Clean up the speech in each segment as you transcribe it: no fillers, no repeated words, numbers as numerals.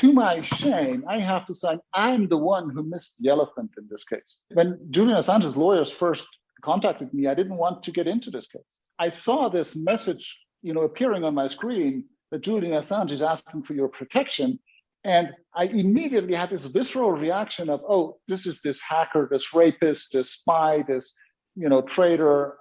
to my shame, I have to say I'm the one who missed the elephant in this case. When Julian Assange's lawyers first contacted me, I didn't want to get into this case. I saw this message, appearing on my screen that Julian Assange is asking for your protection. And I immediately had this visceral reaction of, oh, this is this hacker, this rapist, this spy, this, traitor.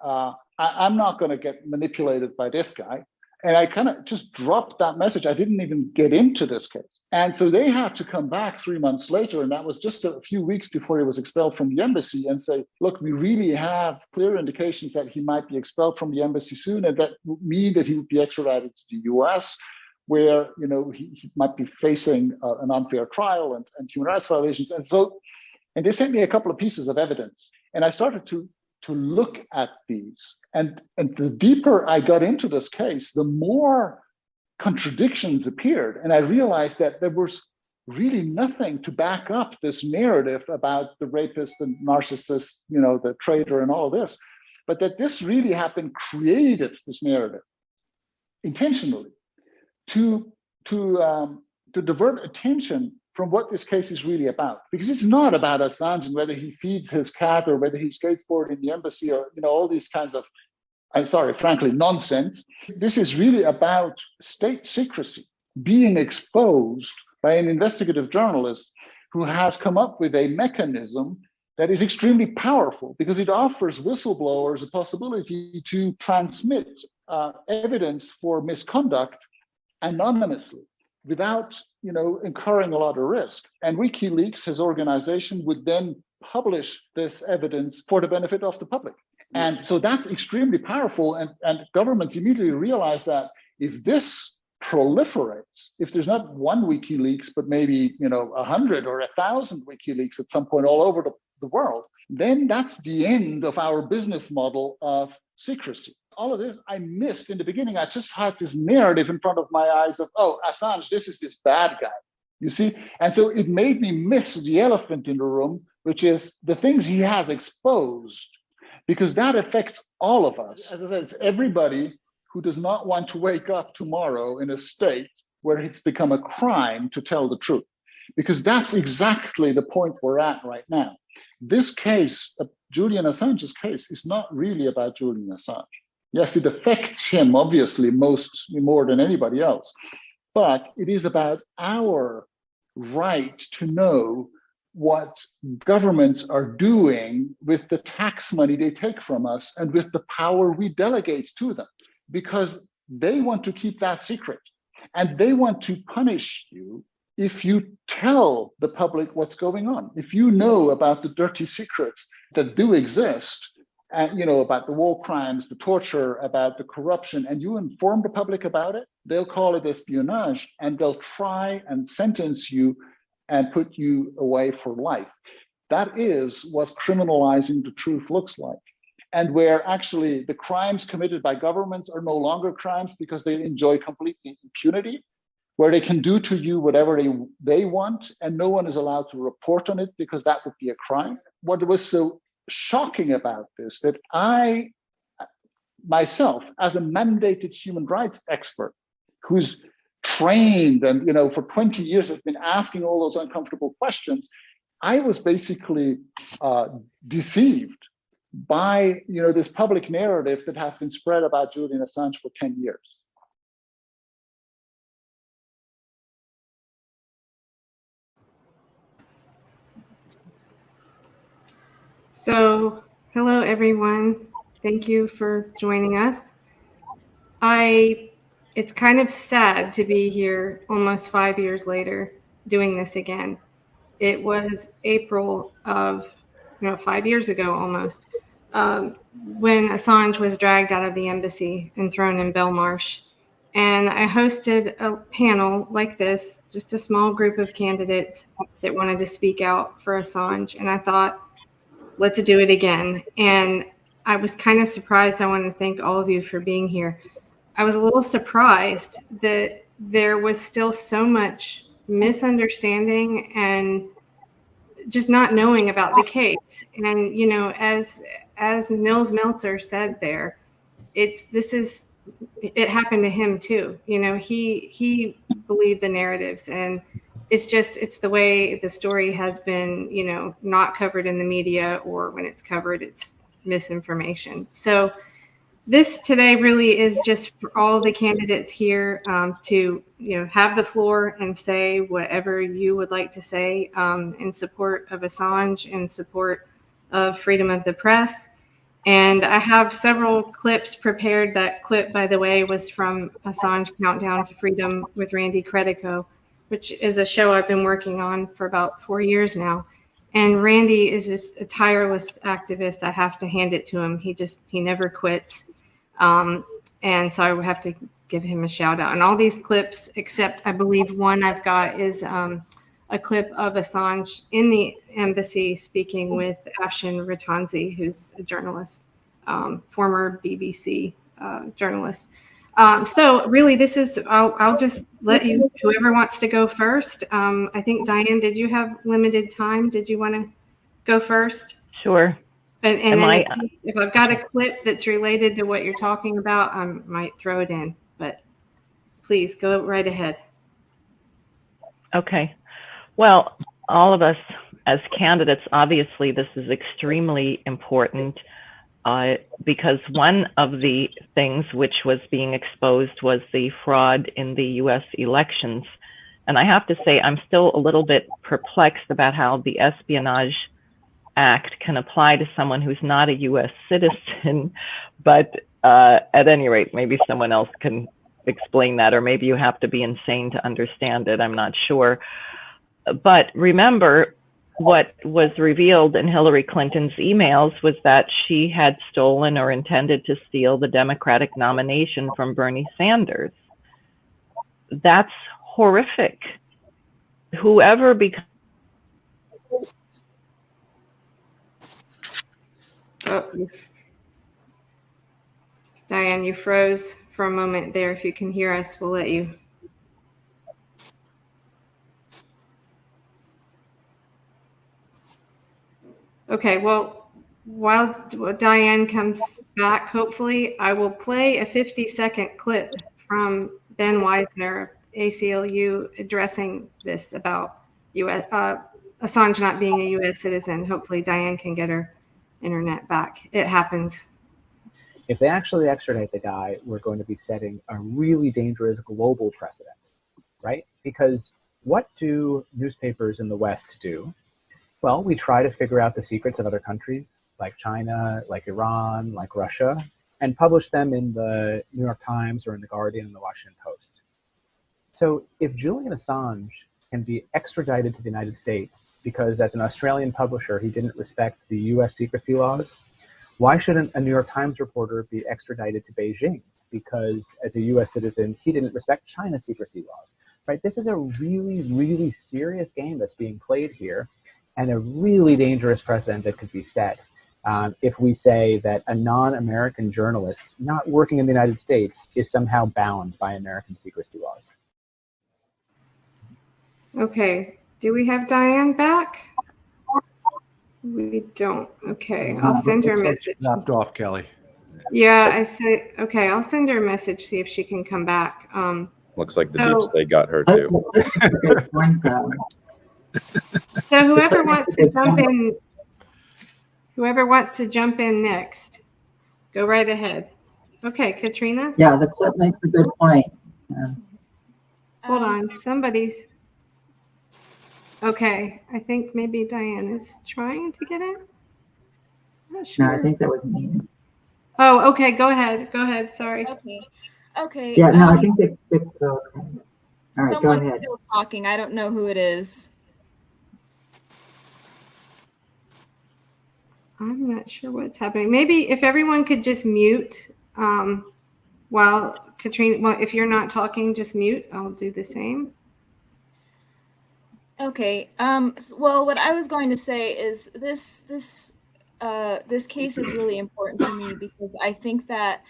I'm not going to get manipulated by this guy. And I kind of just dropped that message. I didn't even get into this case. And so they had to come back 3 months later, and that was just a few weeks before he was expelled from the embassy, and say, look, we really have clear indications that he might be expelled from the embassy soon, and that would mean that he would be extradited to the US, where he might be facing an unfair trial and human rights violations. And they sent me a couple of pieces of evidence. And I started to look at these. And the deeper I got into this case, the more contradictions appeared. And I realized that there was really nothing to back up this narrative about the rapist and narcissist, the traitor and all of this, but that this really had been created, this narrative, intentionally to divert attention from what this case is really about. Because it's not about Assange and whether he feeds his cat or whether he skateboards in the embassy or all these kinds of, frankly, nonsense. This is really about state secrecy being exposed by an investigative journalist who has come up with a mechanism that is extremely powerful because it offers whistleblowers a possibility to transmit evidence for misconduct anonymously without incurring a lot of risk. And WikiLeaks, his organization, would then publish this evidence for the benefit of the public. And so that's extremely powerful. And governments immediately realize that if this proliferates, if there's not one WikiLeaks, but maybe 100 or 1,000 WikiLeaks at some point all over the world, then that's the end of our business model of secrecy. All of this I missed in the beginning. I just had this narrative in front of my eyes of, oh, Assange, this is this bad guy, you see? And so it made me miss the elephant in the room, which is the things he has exposed, because that affects all of us. As I said, it's everybody who does not want to wake up tomorrow in a state where it's become a crime to tell the truth, because that's exactly the point we're at right now. This case, Julian Assange's case, is not really about Julian Assange. Yes, it affects him, obviously, more than anybody else. But it is about our right to know what governments are doing with the tax money they take from us and with the power we delegate to them, because they want to keep that secret. And they want to punish you if you tell the public what's going on. If you know about the dirty secrets that do exist, and about the war crimes, the torture, about the corruption, and you inform the public about it, they'll call it espionage, and they'll try and sentence you and put you away for life. That is what criminalizing the truth looks like. And where actually the crimes committed by governments are no longer crimes because they enjoy complete impunity, where they can do to you whatever they want, and no one is allowed to report on it because that would be a crime. What was so shocking about this, that I, myself, as a mandated human rights expert, who's trained and for 20 years has been asking all those uncomfortable questions, I was basically deceived by this public narrative that has been spread about Julian Assange for 10 years. So, hello everyone. Thank you for joining us. It's kind of sad to be here almost 5 years later doing this again. It was April of 5 years ago almost, when Assange was dragged out of the embassy and thrown in Belmarsh. And I hosted a panel like this, just a small group of candidates that wanted to speak out for Assange. And I thought, let's do it again. And I was kind of surprised. I want to thank all of you for being here. I was a little surprised that there was still so much misunderstanding and just not knowing about the case. And, as Nils Meltzer said there, it happened to him too. He believed the narratives, and it's the way the story has been, not covered in the media, or when it's covered, it's misinformation. So this today really is just for all of the candidates here to, have the floor and say whatever you would like to say in support of Assange, in support of freedom of the press. And I have several clips prepared. That clip, by the way, was from Assange Countdown to Freedom with Randy Credico, which is a show I've been working on for about 4 years now. And Randy is just a tireless activist. I have to hand it to him. He never quits. And so I have to give him a shout out. And all these clips, except I believe one I've got is a clip of Assange in the embassy speaking with Afshin Rattansi, who's a journalist, former BBC journalist. So really, this is, I'll just let you, whoever wants to go first. I think, Diane, did you have limited time? Did you want to go first? Sure. And then if I've got a clip that's related to what you're talking about, I might throw it in, but please go right ahead. Okay. Well, all of us as candidates, obviously, this is extremely important because one of the things which was being exposed was the fraud in the U.S. elections. And I have to say, I'm still a little bit perplexed about how the Espionage Act can apply to someone who's not a U.S. citizen. But at any rate, maybe someone else can explain that, or maybe you have to be insane to understand it. I'm not sure. But remember, what was revealed in Hillary Clinton's emails was that she had stolen or intended to steal the Democratic nomination from Bernie Sanders. That's horrific. Whoever becomes... Diane, you froze for a moment there. If you can hear us, we'll let you. Okay, well, while Diane comes back, hopefully, I will play a 50-second clip from Ben Weisner, ACLU, addressing this about Assange not being a U.S. citizen. Hopefully, Diane can get her internet back. It happens. If they actually extradite the guy, we're going to be setting a really dangerous global precedent, right? Because what do newspapers in the West do? Well, we try to figure out the secrets of other countries, like China, like Iran, like Russia, and publish them in the New York Times or in the Guardian and the Washington Post. So if Julian Assange can be extradited to the United States because as an Australian publisher, he didn't respect the US secrecy laws, why shouldn't a New York Times reporter be extradited to Beijing because as a US citizen, he didn't respect China's secrecy laws, right? This is a really, really serious game that's being played here, and a really dangerous precedent that could be set if we say that a non-American journalist not working in the United States is somehow bound by American secrecy laws. Okay, do we have Diane back? We don't. Okay, I'll send her a message. Knocked off, Kelley. Yeah, I said, okay, I'll send her a message, see if she can come back. Looks like the deep state got her too. So whoever wants to jump in next, go right ahead. Okay, Katrina? Yeah, the clip makes a good point. Yeah. Hold on, somebody's... Okay, I think maybe Diane is trying to get in. I'm not sure. No, I think that was me. Oh, okay, go ahead. Go ahead, sorry. Okay. Yeah, no, I think they okay. All right, go ahead. Someone's still talking. I don't know who it is. I'm not sure what's happening. Maybe if everyone could just mute while Katrina, well, if you're not talking, just mute. I'll do the same. Okay. Well, what I was going to say is this case is really important to me because I think that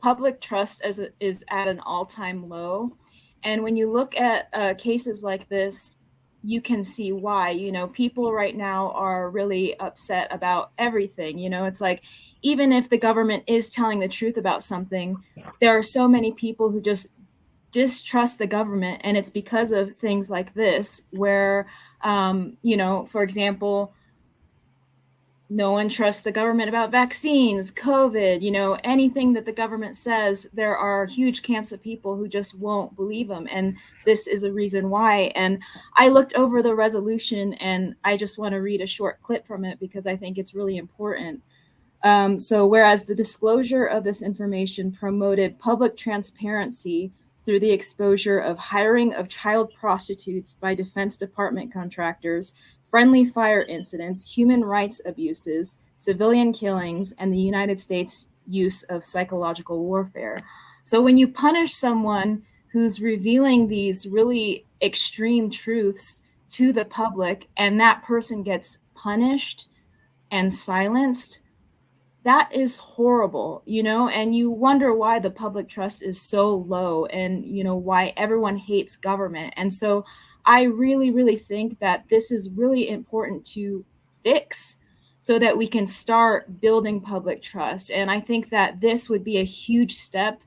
public trust is at an all-time low. And when you look at cases like this, you can see why. You know, people right now are really upset about everything. You know, it's like, even if the government is telling the truth about something, there are so many people who just distrust the government, and it's because of things like this where, for example, no one trusts the government about vaccines, COVID, anything that the government says, there are huge camps of people who just won't believe them. And this is a reason why. And I looked over the resolution, and I just want to read a short clip from it because I think it's really important. So whereas the disclosure of this information promoted public transparency through the exposure of hiring of child prostitutes by Defense Department contractors, friendly fire incidents, human rights abuses, civilian killings, and the United States use of psychological warfare. So when you punish someone who's revealing these really extreme truths to the public, and that person gets punished and silenced, that is horrible, and you wonder why the public trust is so low and, why everyone hates government. And so I really, really think that this is really important to fix so that we can start building public trust. And I think that this would be a huge step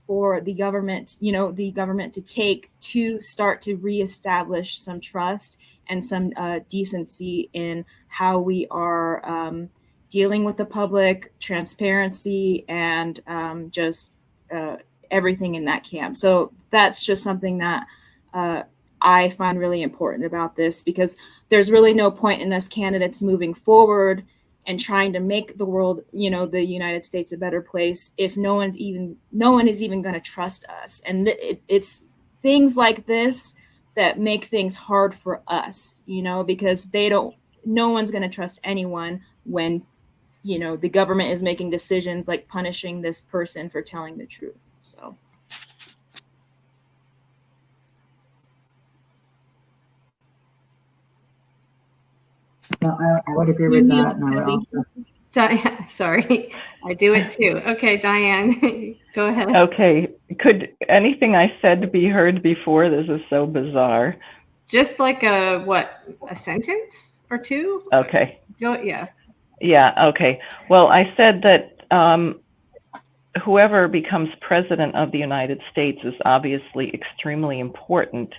for the government, to take to start to reestablish some trust and some decency in how we are dealing with the public, transparency, and just everything in that camp. So that's just something that I find really important about this, because there's really no point in us candidates moving forward and trying to make the world, the United States, a better place if no one is even going to trust us. And it's things like this that make things hard for us, because no one's going to trust anyone when, the government is making decisions like punishing this person for telling the truth. So. Well, I would agree with that. And I would also... Sorry, I do it too. Okay, Diane, go ahead. Okay, could anything I said be heard before? This is so bizarre. Just like a sentence or two? Okay. Yeah. Yeah, okay. Well, I said that whoever becomes president of the United States is obviously extremely important,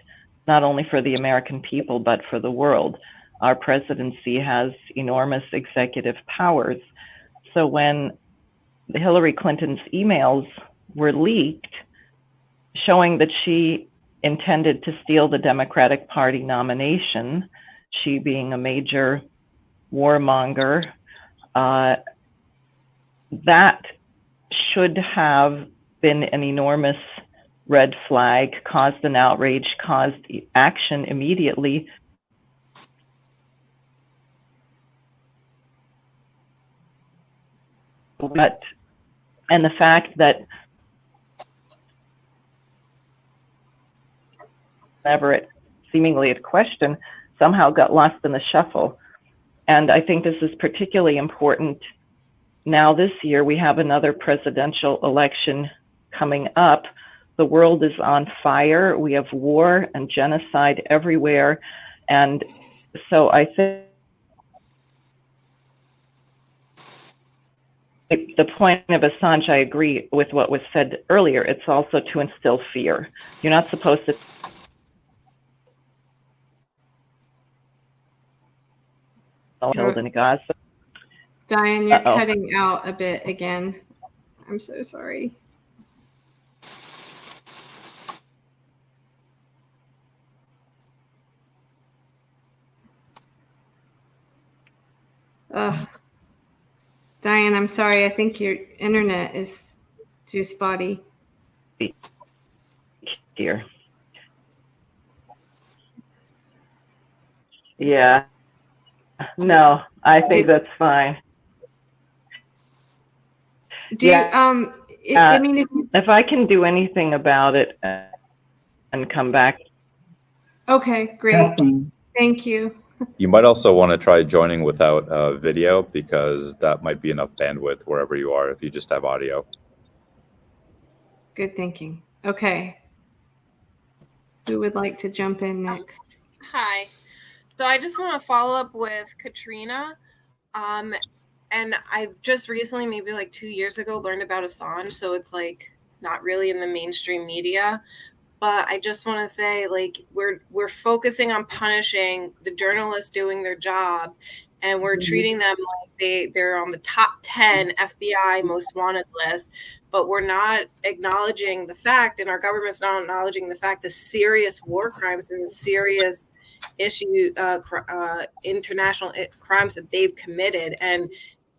not only for the American people, but for the world. Our presidency has enormous executive powers. So when Hillary Clinton's emails were leaked, showing that she intended to steal the Democratic Party nomination, she being a major warmonger, that should have been an enormous red flag, caused an outrage, caused action immediately. And the fact that whenever it seemingly at question somehow got lost in the shuffle. And I think this is particularly important now this year. We have another presidential election coming up. The world is on fire. We have war and genocide everywhere. And so I think the point of Assange, I agree with what was said earlier. It's also to instill fear. You're not supposed to killed in Gaza. Diane, you're cutting out a bit again. I'm so sorry. Diane, I'm sorry. I think your internet is too spotty. Here. Yeah. No, I think that's fine. I mean, if I can do anything about it and come back. Okay, great. Thank you. You might also want to try joining without video, because that might be enough bandwidth wherever you are if you just have audio. Good thinking. Okay. Who would like to jump in next? Hi. So I just want to follow up with Katrina. And I've just recently, maybe like 2 years ago, learned about Assange. So it's like not really in the mainstream media. But I just want to say, like, we're focusing on punishing the journalists doing their job, and we're treating them like they're on the top 10 FBI most wanted list, but we're not acknowledging the fact, and our government's not acknowledging the fact, the serious war crimes and the serious international crimes that they've committed. And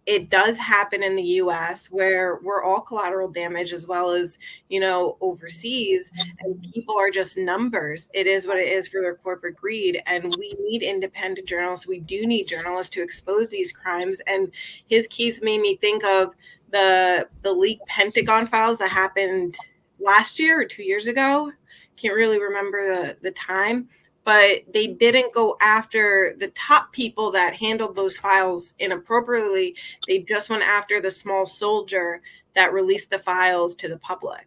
it does happen in the US, where we're all collateral damage as well as, overseas, and people are just numbers. It is what it is for their corporate greed. And we need independent journalists. We do need journalists to expose these crimes. And his case made me think of the leaked Pentagon files that happened last year or 2 years ago. Can't really remember the time. But they didn't go after the top people that handled those files inappropriately. They just went after the small soldier that released the files to the public.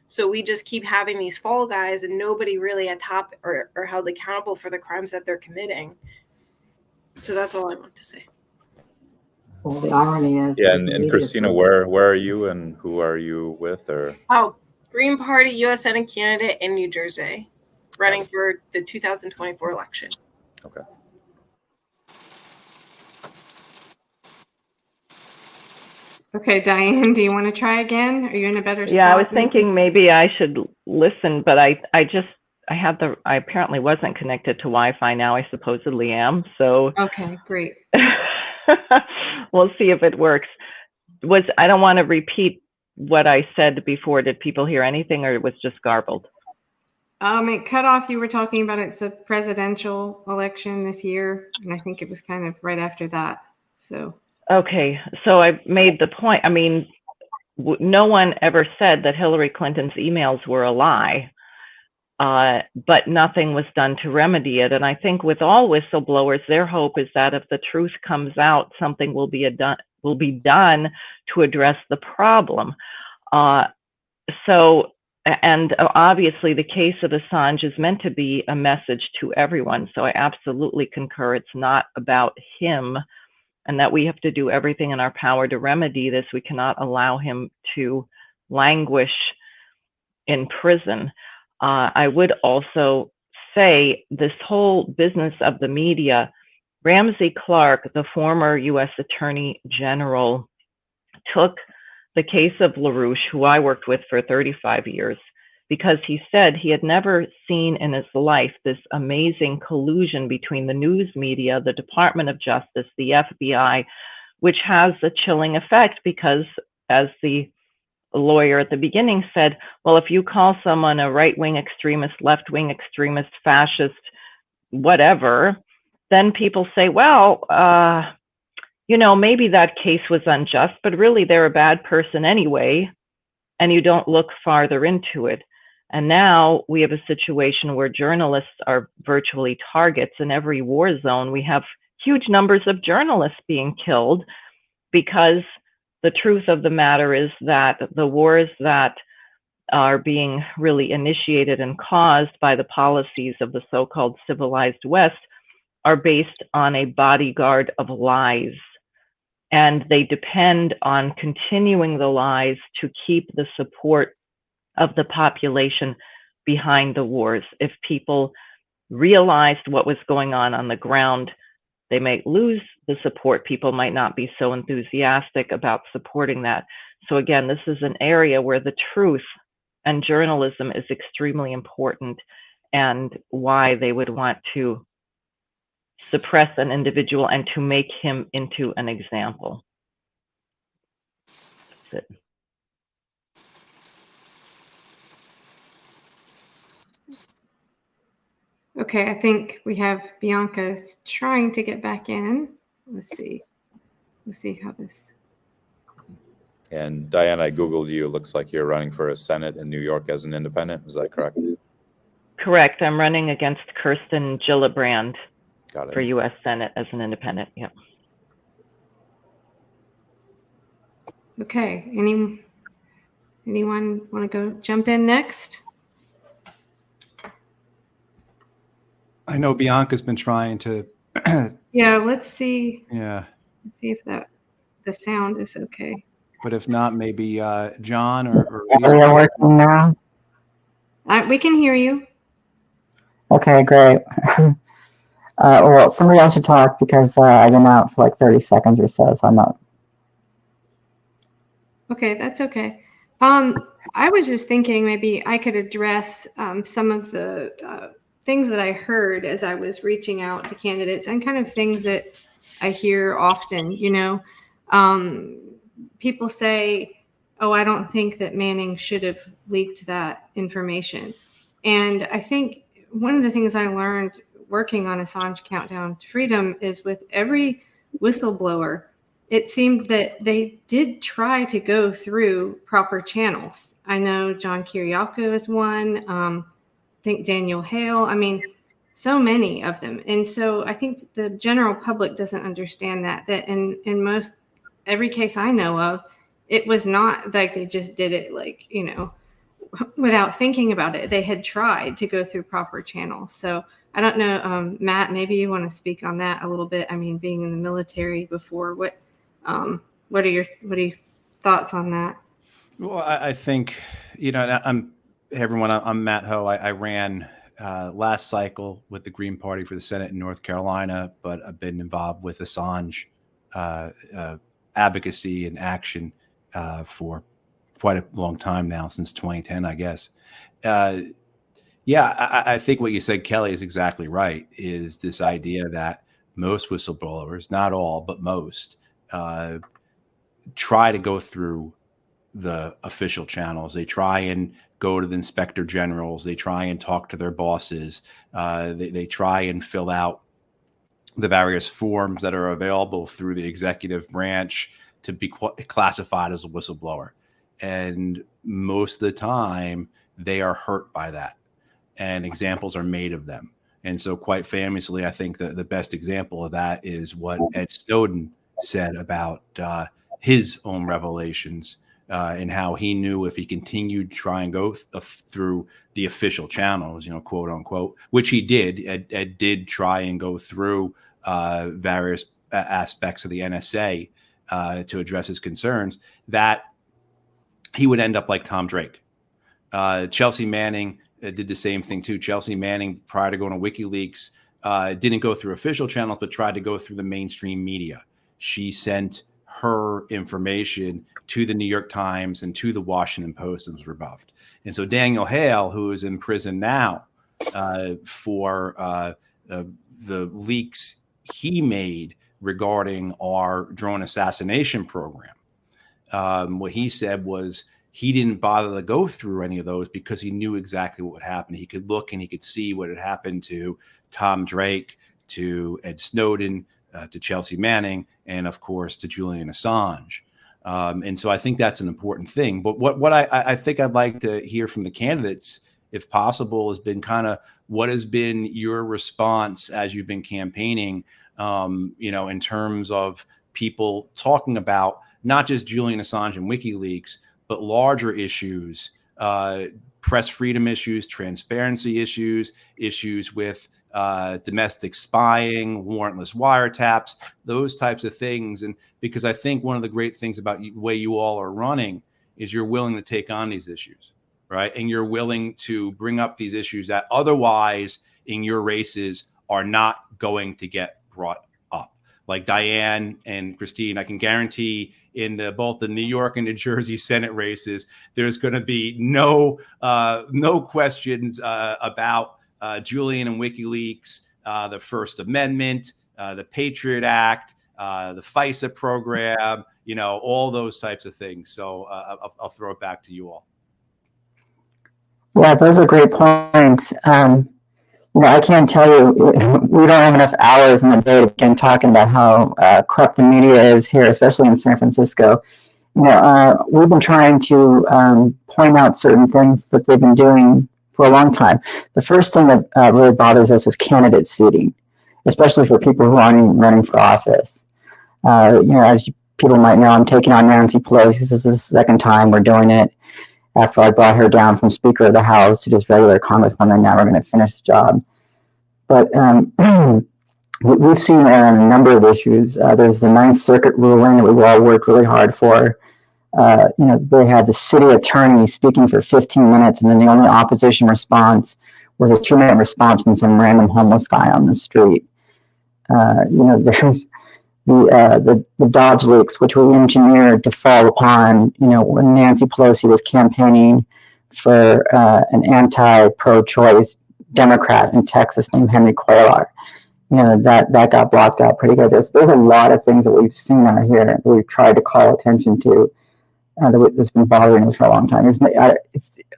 So we just keep having these fall guys, and nobody really at top or held accountable for the crimes that they're committing. So that's all I want to say. Well, the irony is, Yeah, and Christina, where are you and who are you with? Or Green Party U.S. Senate candidate in New Jersey, running for the 2024 election. Okay. Okay, Diane, do you want to try again? Are you in a better spot? Yeah, I was thinking maybe I should listen, but I apparently wasn't connected to Wi-Fi. Now I supposedly am. So okay, great. We'll see if it works. I don't want to repeat what I said before. Did people hear anything, or it was just garbled? It cut off. You were talking about it's a presidential election this year, and I think it was kind of right after that. So okay, so I made the point. I mean, no one ever said that Hillary Clinton's emails were a lie, but nothing was done to remedy it. And I think with all whistleblowers, their hope is that if the truth comes out, something will be done to address the problem. And obviously, the case of Assange is meant to be a message to everyone. So I absolutely concur. It's not about him, and that we have to do everything in our power to remedy this. We cannot allow him to languish in prison. I would also say this whole business of the media, Ramsey Clark, the former U.S. Attorney General, took the case of LaRouche, who I worked with for 35 years, because he said he had never seen in his life this amazing collusion between the news media, the Department of Justice, the FBI, which has a chilling effect because, as the lawyer at the beginning said, well, if you call someone a right-wing extremist, left-wing extremist, fascist, whatever, then people say, well, maybe that case was unjust, but really they're a bad person anyway, and you don't look farther into it. And now we have a situation where journalists are virtually targets. In every war zone, we have huge numbers of journalists being killed, because the truth of the matter is that the wars that are being really initiated and caused by the policies of the so-called civilized West are based on a bodyguard of lies. And they depend on continuing the lies to keep the support of the population behind the wars. If people realized what was going on the ground, they might lose the support. People might not be so enthusiastic about supporting that. So again, this is an area where the truth and journalism is extremely important, and why they would want to suppress an individual and to make him into an example. That's it. okay, I think we have Bianca trying to get back in. Let's see how this. And Diane, I Googled you. It looks like you're running for a Senate in New York as an independent. Is that correct? Correct. I'm running against Kirsten Gillibrand for it. U.S. Senate as an independent. Yep. Okay. Anyone want to go jump in next? I know Bianca's been trying to. Yeah, let's see. Yeah. Let's see if the sound is okay. But if not, maybe John or Are you working now? We can hear you. Okay, great. Well, somebody else should talk because I've been out for like 30 seconds or so I'm not. Okay, that's okay. I was just thinking maybe I could address some of the things that I heard as I was reaching out to candidates and kind of things that I hear often. People say, oh, I don't think that Manning should have leaked that information. And I think one of the things I learned working on Assange Countdown to Freedom is with every whistleblower, it seemed that they did try to go through proper channels. I know John Kiriakou is one. I think Daniel Hale. I mean, so many of them. And so I think the general public doesn't understand that in most, every case I know of, it was not like they just did it like, without thinking about it. They had tried to go through proper channels. So I don't know, Matt, maybe you want to speak on that a little bit. I mean, being in the military before, what are your thoughts on that? Well, I think, hey everyone, I'm Matt Ho. I ran last cycle with the Green Party for the Senate in North Carolina, but I've been involved with Assange advocacy and action for quite a long time now, since 2010, I guess. I think what you said, Kelley, is exactly right, is this idea that most whistleblowers, not all, but most, try to go through the official channels. They try and go to the inspector generals. They try and talk to their bosses. They try and fill out the various forms that are available through the executive branch to be classified as a whistleblower. And most of the time, they are hurt by that. And examples are made of them. And so quite famously, I think the best example of that is what Ed Snowden said about his own revelations and how he knew if he continued to try and go through the official channels, quote unquote, which he did. Ed did try and go through various aspects of the NSA to address his concerns, that he would end up like Tom Drake. Chelsea Manning did the same thing too. Chelsea Manning, prior to going to WikiLeaks, didn't go through official channels, but tried to go through the mainstream media. She sent her information to the New York Times and to the Washington Post and was rebuffed. And so Daniel Hale, who is in prison now for the leaks he made regarding our drone assassination program, what he said was he didn't bother to go through any of those because he knew exactly what would happen. He could look and he could see what had happened to Tom Drake, to Ed Snowden, to Chelsea Manning, and of course to Julian Assange. And so I think that's an important thing. But what I think I'd like to hear from the candidates, if possible, has been kind of what has been your response as you've been campaigning, in terms of people talking about not just Julian Assange and WikiLeaks, but larger issues, press freedom issues, transparency issues, issues with domestic spying, warrantless wiretaps, those types of things. And because I think one of the great things about the way you all are running is you're willing to take on these issues, right? And you're willing to bring up these issues that otherwise in your races are not going to get brought up. Like Diane and Christine, I can guarantee in both the New York and New Jersey Senate races, there's going to be no questions about Julian and WikiLeaks, the First Amendment, the Patriot Act, the FISA program, all those types of things. So I'll throw it back to you all. Yeah, those are great points. I can't tell you, we don't have enough hours in the day to begin talking about how corrupt the media is here, especially in San Francisco. We've been trying to point out certain things that they've been doing for a long time. The first thing that really bothers us is candidate seating, especially for people who aren't even running for office. As people might know, I'm taking on Nancy Pelosi. This is the second time we're doing it. After I brought her down from Speaker of the House to just regular Congresswoman, now we're going to finish the job. But we've seen a number of issues. There's the Ninth Circuit ruling that we've all worked really hard for. They had the city attorney speaking for 15 minutes, and then the only opposition response was a 2-minute response from some random homeless guy on the street. There's the Dodge leaks, which were engineered to fall upon, when Nancy Pelosi was campaigning for an anti-pro-choice Democrat in Texas named Henry Cuellar. That got blocked out pretty good. There's a lot of things that we've seen out here that we've tried to call attention to that's been bothering us for a long time. I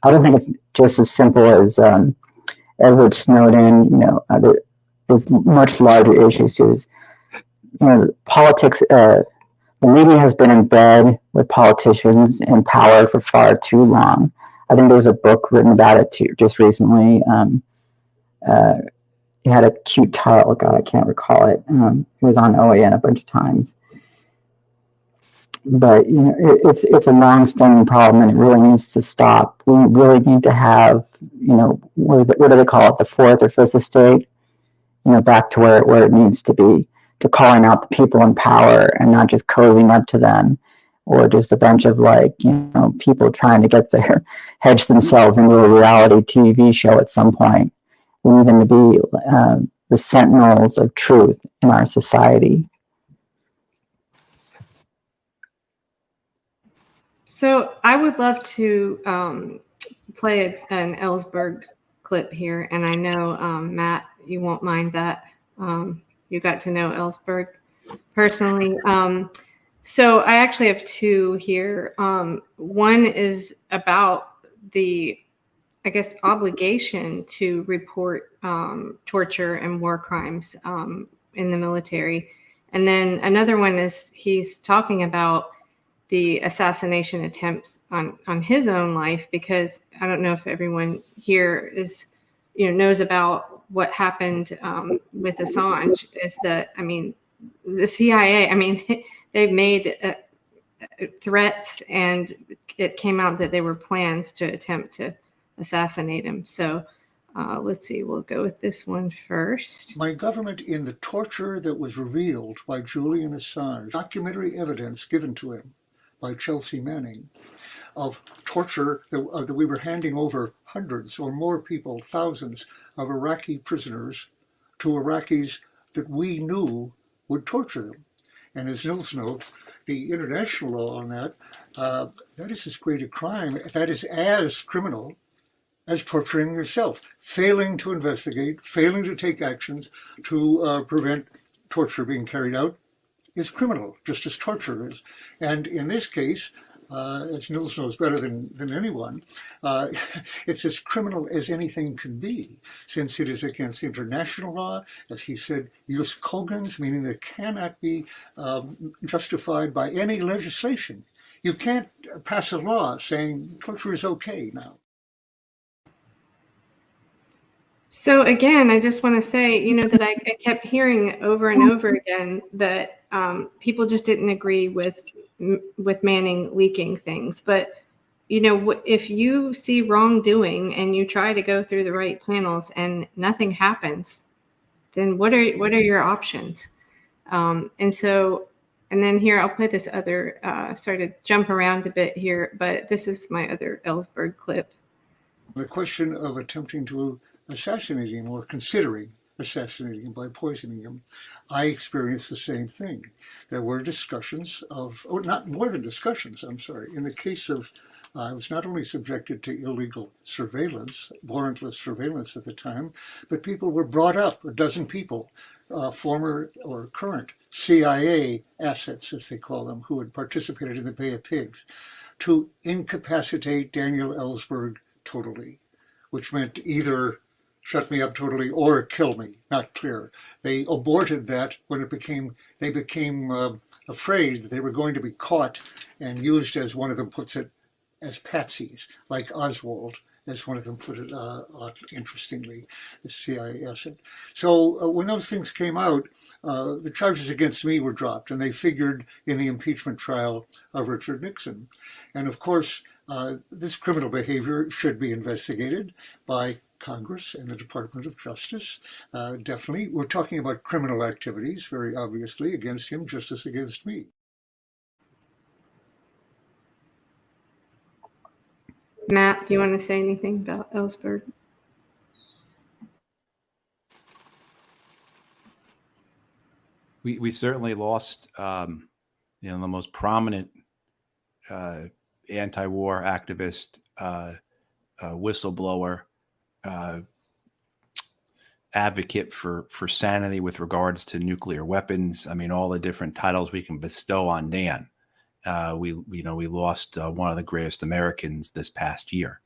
don't think it's just as simple as Edward Snowden. There's much larger issues too. Politics. The media has been in bed with politicians in power for far too long. I think there was a book written about it too, just recently. It had a cute title. God, I can't recall it. It was on OAN a bunch of times. But it's a long-standing problem, and it really needs to stop. We really need to have, what do they call it, the fourth or fifth estate? Back to where it needs to be, to calling out the people in power and not just cozying up to them, or just a bunch of people trying to get their hedge themselves into a reality TV show at some point. We need them to be the sentinels of truth in our society. So I would love to play an Ellsberg clip here, and I know Matt, you won't mind that. You got to know Ellsberg personally. So I actually have two here. One is about the, I guess, obligation to report torture and war crimes in the military. And then another one is he's talking about the assassination attempts on his own life, because I don't know if everyone here is, knows about what happened with Assange. Is that, the CIA, they made threats, and it came out that they were plans to attempt to assassinate him. So let's see, we'll go with this one first. My government, in the torture that was revealed by Julian Assange, documentary evidence given to him by Chelsea Manning, of torture that we were handing over hundreds or more people, thousands of Iraqi prisoners to Iraqis that we knew would torture them. And as Nils notes, the international law on that, that is as great a crime, that is as criminal as torturing yourself. Failing to investigate, failing to take actions to prevent torture being carried out is criminal, just as torture is. And in this case, as Nils knows better than anyone, it's as criminal as anything can be, since it is against international law, as he said, jus cogens, meaning that cannot be justified by any legislation. You can't pass a law saying torture is okay now. So again, I just want to say, that I kept hearing over and over again that people just didn't agree with Manning leaking things. But, if you see wrongdoing and you try to go through the right channels and nothing happens, then what are your options? And then here, I'll play this other, sorry to jump around a bit here, but this is my other Ellsberg clip. The question of attempting to assassinate him or considering assassinating him by poisoning him, I experienced the same thing. There were discussions of, or not more than discussions, I'm sorry. In the case of, I was not only subjected to illegal surveillance, warrantless surveillance at the time, but people were brought up, a dozen people, former or current CIA assets, as they call them, who had participated in the Bay of Pigs, to incapacitate Daniel Ellsberg totally, which meant either shut me up totally or kill me, not clear. They aborted that when they became afraid that they were going to be caught and used, as one of them puts it, as patsies, like Oswald, as one of them put it, interestingly, the CIA asset. So when those things came out, the charges against me were dropped, and they figured in the impeachment trial of Richard Nixon. And of course, this criminal behavior should be investigated by Congress and the Department of Justice. Definitely, we're talking about criminal activities, very obviously, against him, just as against me. Matt, do you want to say anything about Ellsberg? We certainly lost, the most prominent anti-war activist, whistleblower, advocate for sanity with regards to nuclear weapons. I mean, all the different titles we can bestow on Dan. We lost one of the greatest Americans this past year.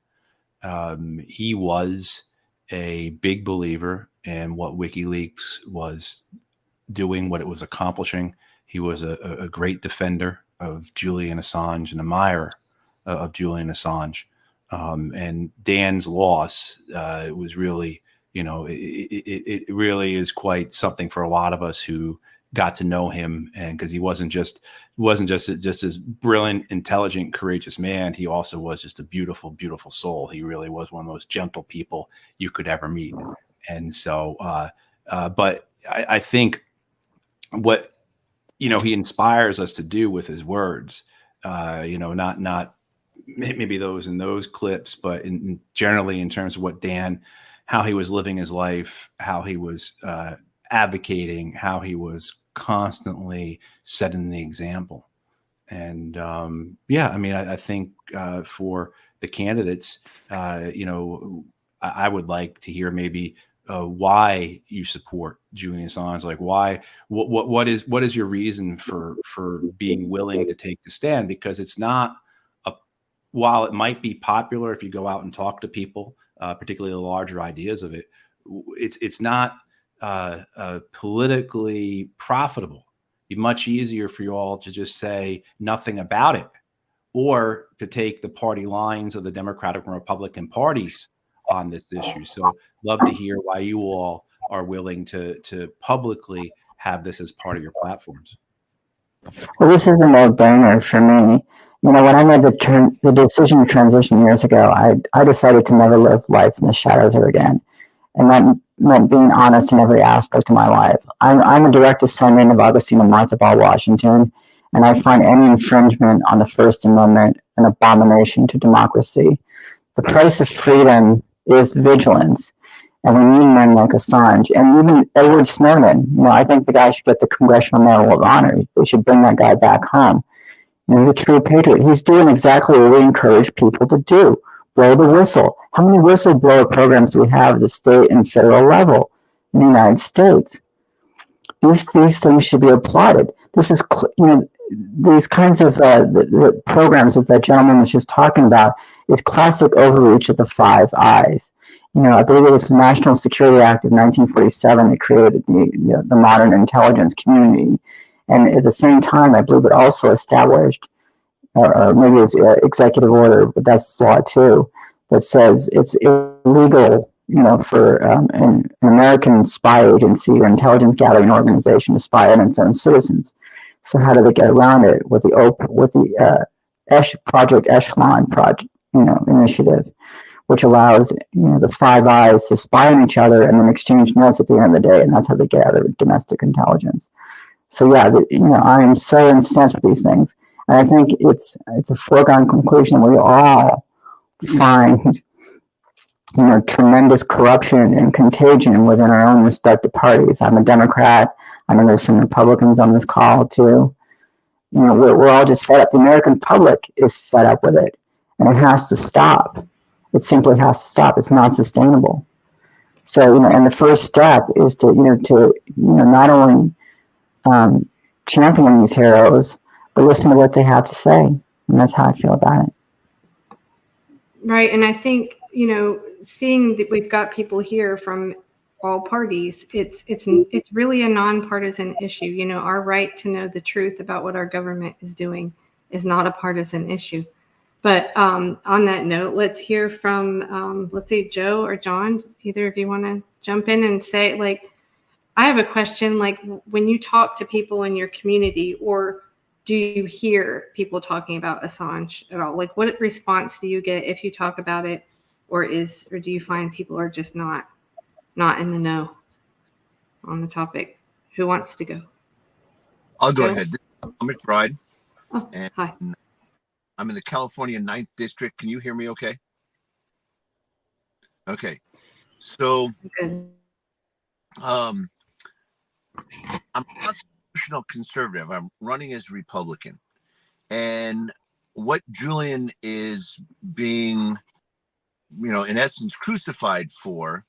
He was a big believer in what WikiLeaks was doing, what it was accomplishing. He was a great defender of Julian Assange and admirer of Julian Assange. And Dan's loss was really, it really is quite something for a lot of us who got to know him. And because he wasn't just this brilliant, intelligent, courageous man, he also was just a beautiful, beautiful soul. He really was one of the most gentle people you could ever meet. And so, but I think what, he inspires us to do with his words, not maybe those in those clips, but generally in terms of what Dan, how he was living his life, how he was advocating, how he was constantly setting the example. And I think for the candidates, I would like to hear maybe why you support Julian Assange. Like, why? What is your reason for being willing to take the stand? Because it's not while it might be popular if you go out and talk to people, particularly the larger ideas of it, it's not politically profitable. It'd be much easier for you all to just say nothing about it, or to take the party lines of the Democratic and Republican parties on this issue. So love to hear why you all are willing to publicly have this as part of your platforms. Well, this is a no-brainer for me. When I made the decision to transition years ago, I decided to never live life in the shadows ever again. And that meant being honest in every aspect of my life. I'm a direct descendant of Augustine and Martha Ball Washington, and I find any infringement on the First Amendment an abomination to democracy. The price of freedom is vigilance. And we need men like Assange and even Edward Snowden. I think the guy should get the Congressional Medal of Honor. They should bring that guy back home. He's a true patriot. He's doing exactly what we encourage people to do. Blow the whistle. How many whistleblower programs do we have at the state and federal level in the United States? These things should be applauded. This is, these kinds of the programs that gentleman was just talking about is classic overreach of the Five Eyes. I believe it was the National Security Act of 1947 that created the modern intelligence community. And at the same time, I believe it also established, or maybe it was executive order, but that's law too, that says it's illegal, for an American spy agency or intelligence gathering organization to spy on its own citizens. So how do they get around it with the Project Echelon initiative, which allows the Five Eyes to spy on each other and then exchange notes at the end of the day, and that's how they gather domestic intelligence. So yeah, I am so incensed with these things, and I think it's a foregone conclusion we all find tremendous corruption and contagion within our own respective parties. I'm a Democrat. I know there's some Republicans on this call too. We're all just fed up. The American public is fed up with it, and it has to stop. It simply has to stop. It's not sustainable. So, and the first step is to not only champion these heroes, but listen to what they have to say. And that's how I feel about it. Right. And I think, seeing that we've got people here from all parties, it's really a nonpartisan issue. Our right to know the truth about what our government is doing is not a partisan issue. But on that note, let's hear from, let's say, Joe or John. Either of you want to jump in and say, I have a question, when you talk to people in your community, or do you hear people talking about Assange at all? What response do you get if you talk about it, or do you find people are just not in the know on the topic? Who wants to go? I'll go ahead. I'm McBride. Oh, hi. I'm in the California 9th District. Can you hear me okay? Okay. So, Good. I'm a constitutional conservative. I'm running as Republican. And what Julian is being, in essence, crucified for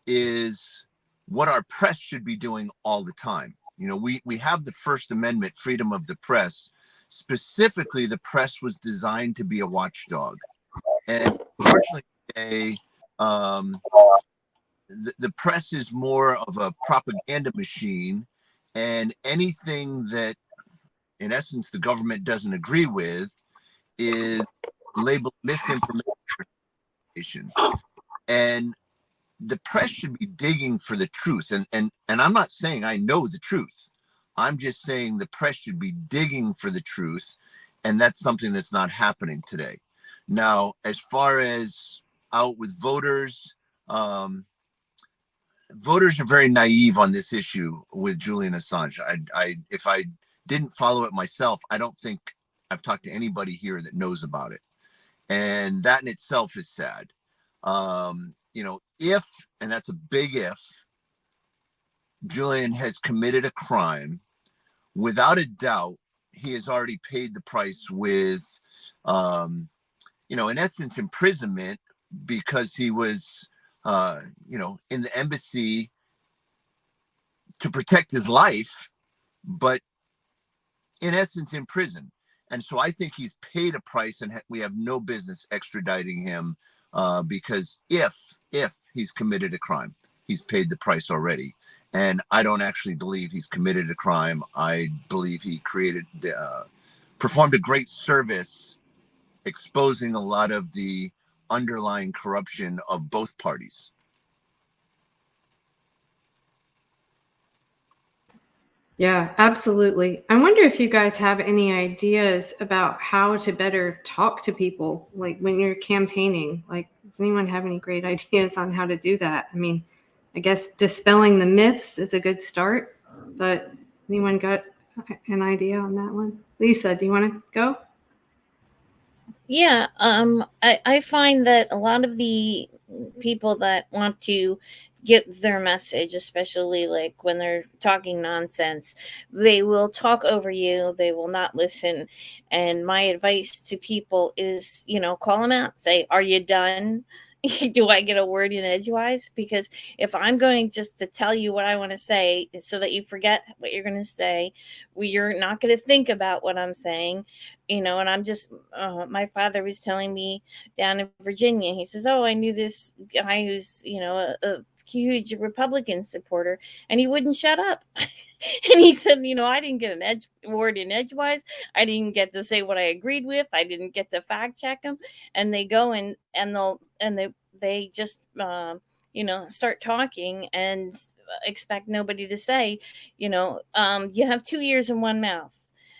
is what our press should be doing all the time. We have the First Amendment, freedom of the press. Specifically, the press was designed to be a watchdog. And unfortunately, today, the press is more of a propaganda machine, and anything that, in essence, the government doesn't agree with is labeled misinformation. And the press should be digging for the truth. And I'm not saying I know the truth. I'm just saying the press should be digging for the truth. And that's something that's not happening today. Now, as far as out with voters, voters are very naive on this issue with Julian Assange. If I didn't follow it myself, I don't think I've talked to anybody here that knows about it. And that in itself is sad. If, and that's a big if, Julian has committed a crime, without a doubt, he has already paid the price with, in essence, imprisonment, because he was, in the embassy to protect his life, but in essence, in prison. And so I think he's paid a price, and we have no business extraditing him, because if he's committed a crime, he's paid the price already. And I don't actually believe he's committed a crime. I believe he performed a great service exposing a lot of the underlying corruption of both parties. Yeah, absolutely. I wonder if you guys have any ideas about how to better talk to people, like when you're campaigning. Like, does anyone have any great ideas on how to do that? I mean, I guess dispelling the myths is a good start, but anyone got an idea on that one? Lisa, do you want to go? Yeah, I find that a lot of the people that want to get their message, especially like when they're talking nonsense, they will talk over you, they will not listen. And my advice to people is, call them out, say, are you done? Do I get a word in edgewise? Because if I'm going just to tell you what I want to say so that you forget what you're going to say, you're not going to think about what I'm saying, and I'm just, my father was telling me down in Virginia, he says, oh, I knew this guy who's, a huge Republican supporter, and he wouldn't shut up. And he said, I didn't get an word in edgewise. I didn't get to say what I agreed with. I didn't get to fact check them. And they go and they just, start talking and expect nobody to say, you have 2 ears and one mouth.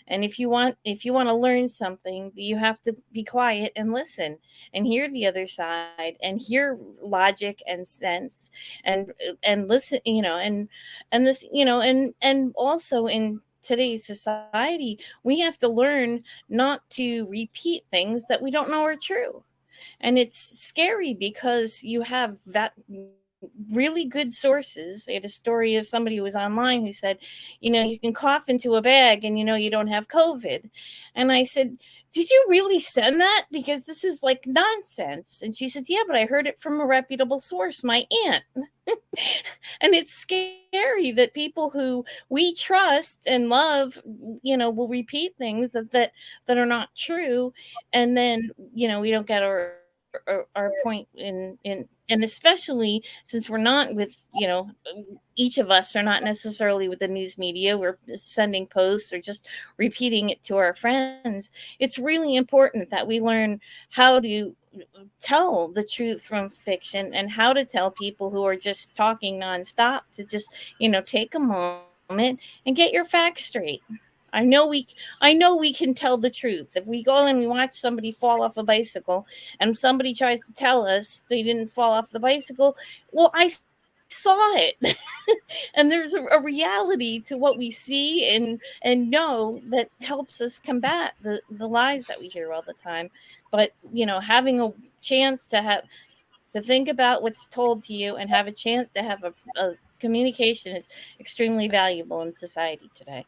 And if you want to learn something, you have to be quiet and listen and hear the other side and hear logic and sense and listen, and this, and also in today's society, we have to learn not to repeat things that we don't know are true. And it's scary because you have that really good sources. I had a story of somebody who was online who said, you can cough into a bag and you don't have COVID. And I said, did you really send that? Because this is like nonsense. And she said, yeah, but I heard it from a reputable source, my aunt. And it's scary that people who we trust and love, will repeat things that are not true. And then, we don't get our point in and especially since we're not with, each of us are not necessarily with the news media, we're sending posts or just repeating it to our friends. It's really important that we learn how to tell the truth from fiction and how to tell people who are just talking nonstop to just, take a moment and get your facts straight. I know we can tell the truth. If we go and we watch somebody fall off a bicycle and somebody tries to tell us they didn't fall off the bicycle, well, I saw it. And there's a reality to what we see and know that helps us combat the lies that we hear all the time. But, having a chance to To think about what's told to you and have a chance to have a communication is extremely valuable in society today.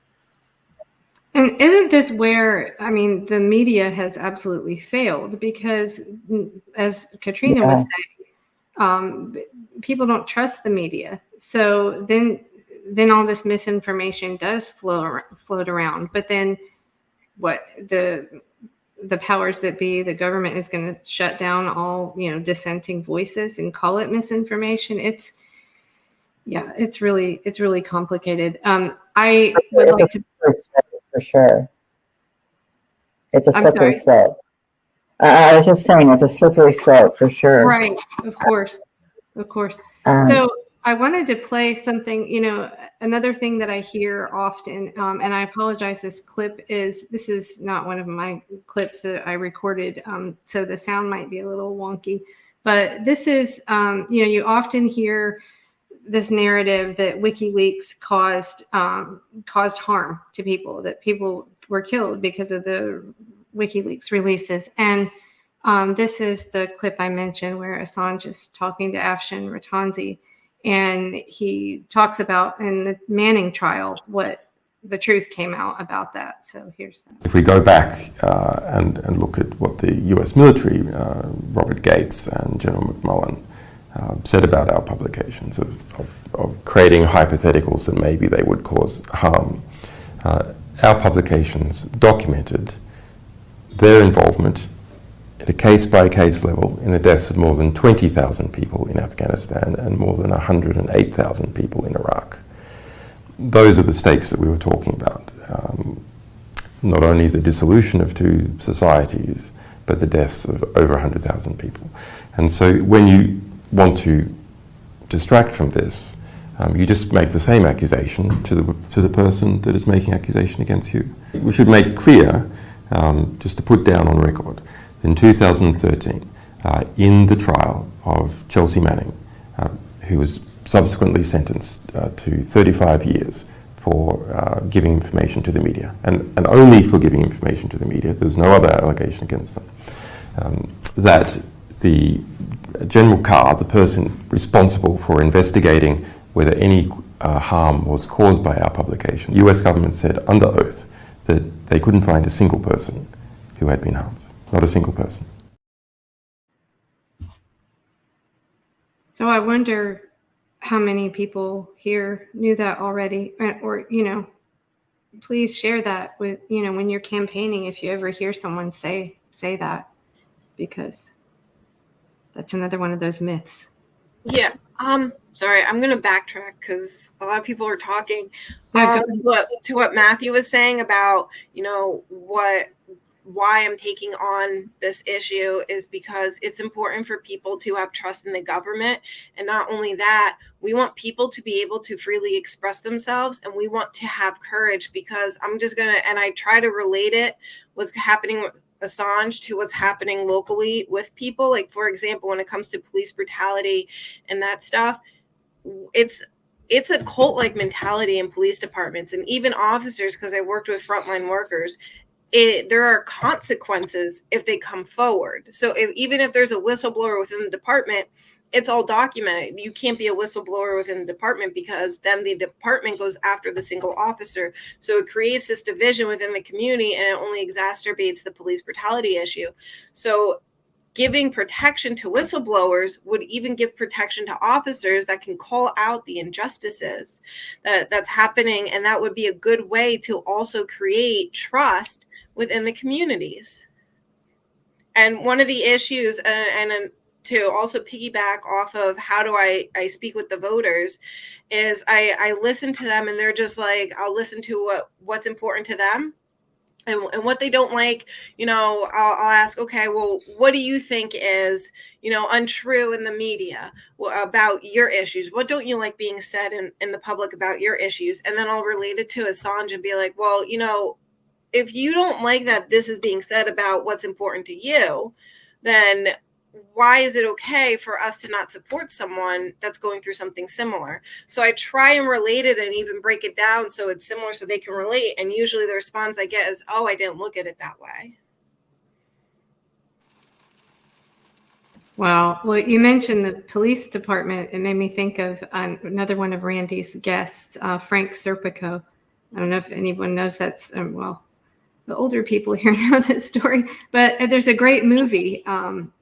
And isn't this where, I mean, the media has absolutely failed? Because as Katrina was saying, people don't trust the media. So then all this misinformation does float around. But then what the powers that be, the government is going to shut down all, dissenting voices and call it misinformation. It's really complicated. I would like to, for sure. It's a slippery slope. I was just saying it's a slippery slope for sure. Right, of course. So I wanted to play something, another thing that I hear often, and I apologize, this is not one of my clips that I recorded, so the sound might be a little wonky, but this is, you often hear this narrative that WikiLeaks caused harm to people, that people were killed because of the WikiLeaks releases. And this is the clip I mentioned where Assange is talking to Afshin Ratanzi, and he talks about in the Manning trial what the truth came out about that. So here's that. If we go back and look at what the US military, Robert Gates and General McMullen, said about our publications of creating hypotheticals that maybe they would cause harm. Our publications documented their involvement at a case-by-case level in the deaths of more than 20,000 people in Afghanistan and more than 108,000 people in Iraq. Those are the stakes that we were talking about. Not only the dissolution of two societies, but the deaths of over 100,000 people. And so when you want to distract from this, you just make the same accusation to the person that is making accusation against you. We should make clear, just to put down on record, in 2013, in the trial of Chelsea Manning, who was subsequently sentenced to 35 years for giving information to the media, and only for giving information to the media, there's no other allegation against them, that the General Carr, the person responsible for investigating whether any harm was caused by our publication, the US government said under oath that they couldn't find a single person who had been harmed. Not a single person. So I wonder how many people here knew that already, or, please share that with, when you're campaigning, if you ever hear someone say that, because that's another one of those myths. Yeah. Sorry, I'm going to backtrack because a lot of people are talking. To what Matthew was saying about, why I'm taking on this issue is because it's important for people to have trust in the government. And not only that, we want people to be able to freely express themselves, and we want to have courage, because and I try to relate it, what's happening with Assange, to what's happening locally with people. Like, for example, when it comes to police brutality and that stuff, it's a cult-like mentality in police departments and even officers, because I worked with frontline workers. There are consequences if they come forward. So even if there's a whistleblower within the department, it's all documented. You can't be a whistleblower within the department, because then the department goes after the single officer. So it creates this division within the community, and it only exacerbates the police brutality issue. So giving protection to whistleblowers would even give protection to officers that can call out the injustices that's happening. And that would be a good way to also create trust within the communities. And one of the issues, and to also piggyback off of how do I speak with the voters, is I listen to them, and they're just like, I'll listen to what's important to them. And what they don't like, I'll ask, okay, well, what do you think is, untrue in the media about your issues? What don't you like being said in the public about your issues? And then I'll relate it to Assange and be like, well, if you don't like that this is being said about what's important to you, then why is it okay for us to not support someone that's going through something similar? So I try and relate it and even break it down so it's similar so they can relate. And usually the response I get is, oh, I didn't look at it that way. Well, you mentioned the police department. It made me think of another one of Randy's guests, Frank Serpico. I don't know if anyone knows that's, well, the older people here know that story, but there's a great movie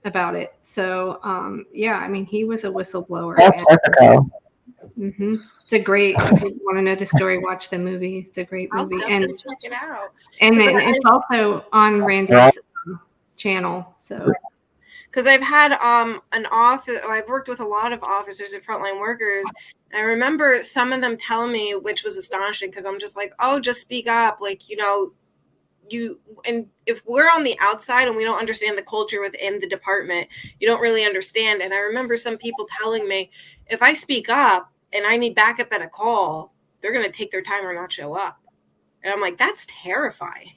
about it. So, yeah, I mean, he was a whistleblower. That's Serpico. Mm-hmm. It's a great, if you want to know the story, watch the movie. It's a great movie. I'll check it out. And then it's also on Randy's channel. So, because I've had I've worked with a lot of officers and frontline workers, and I remember some of them telling me, which was astonishing, because I'm just like, oh, just speak up, like, you know, and if we're on the outside and we don't understand the culture within the department, you don't really understand. And I remember some people telling me, if I speak up and I need backup at a call, they're going to take their time or not show up. And I'm like, that's terrifying.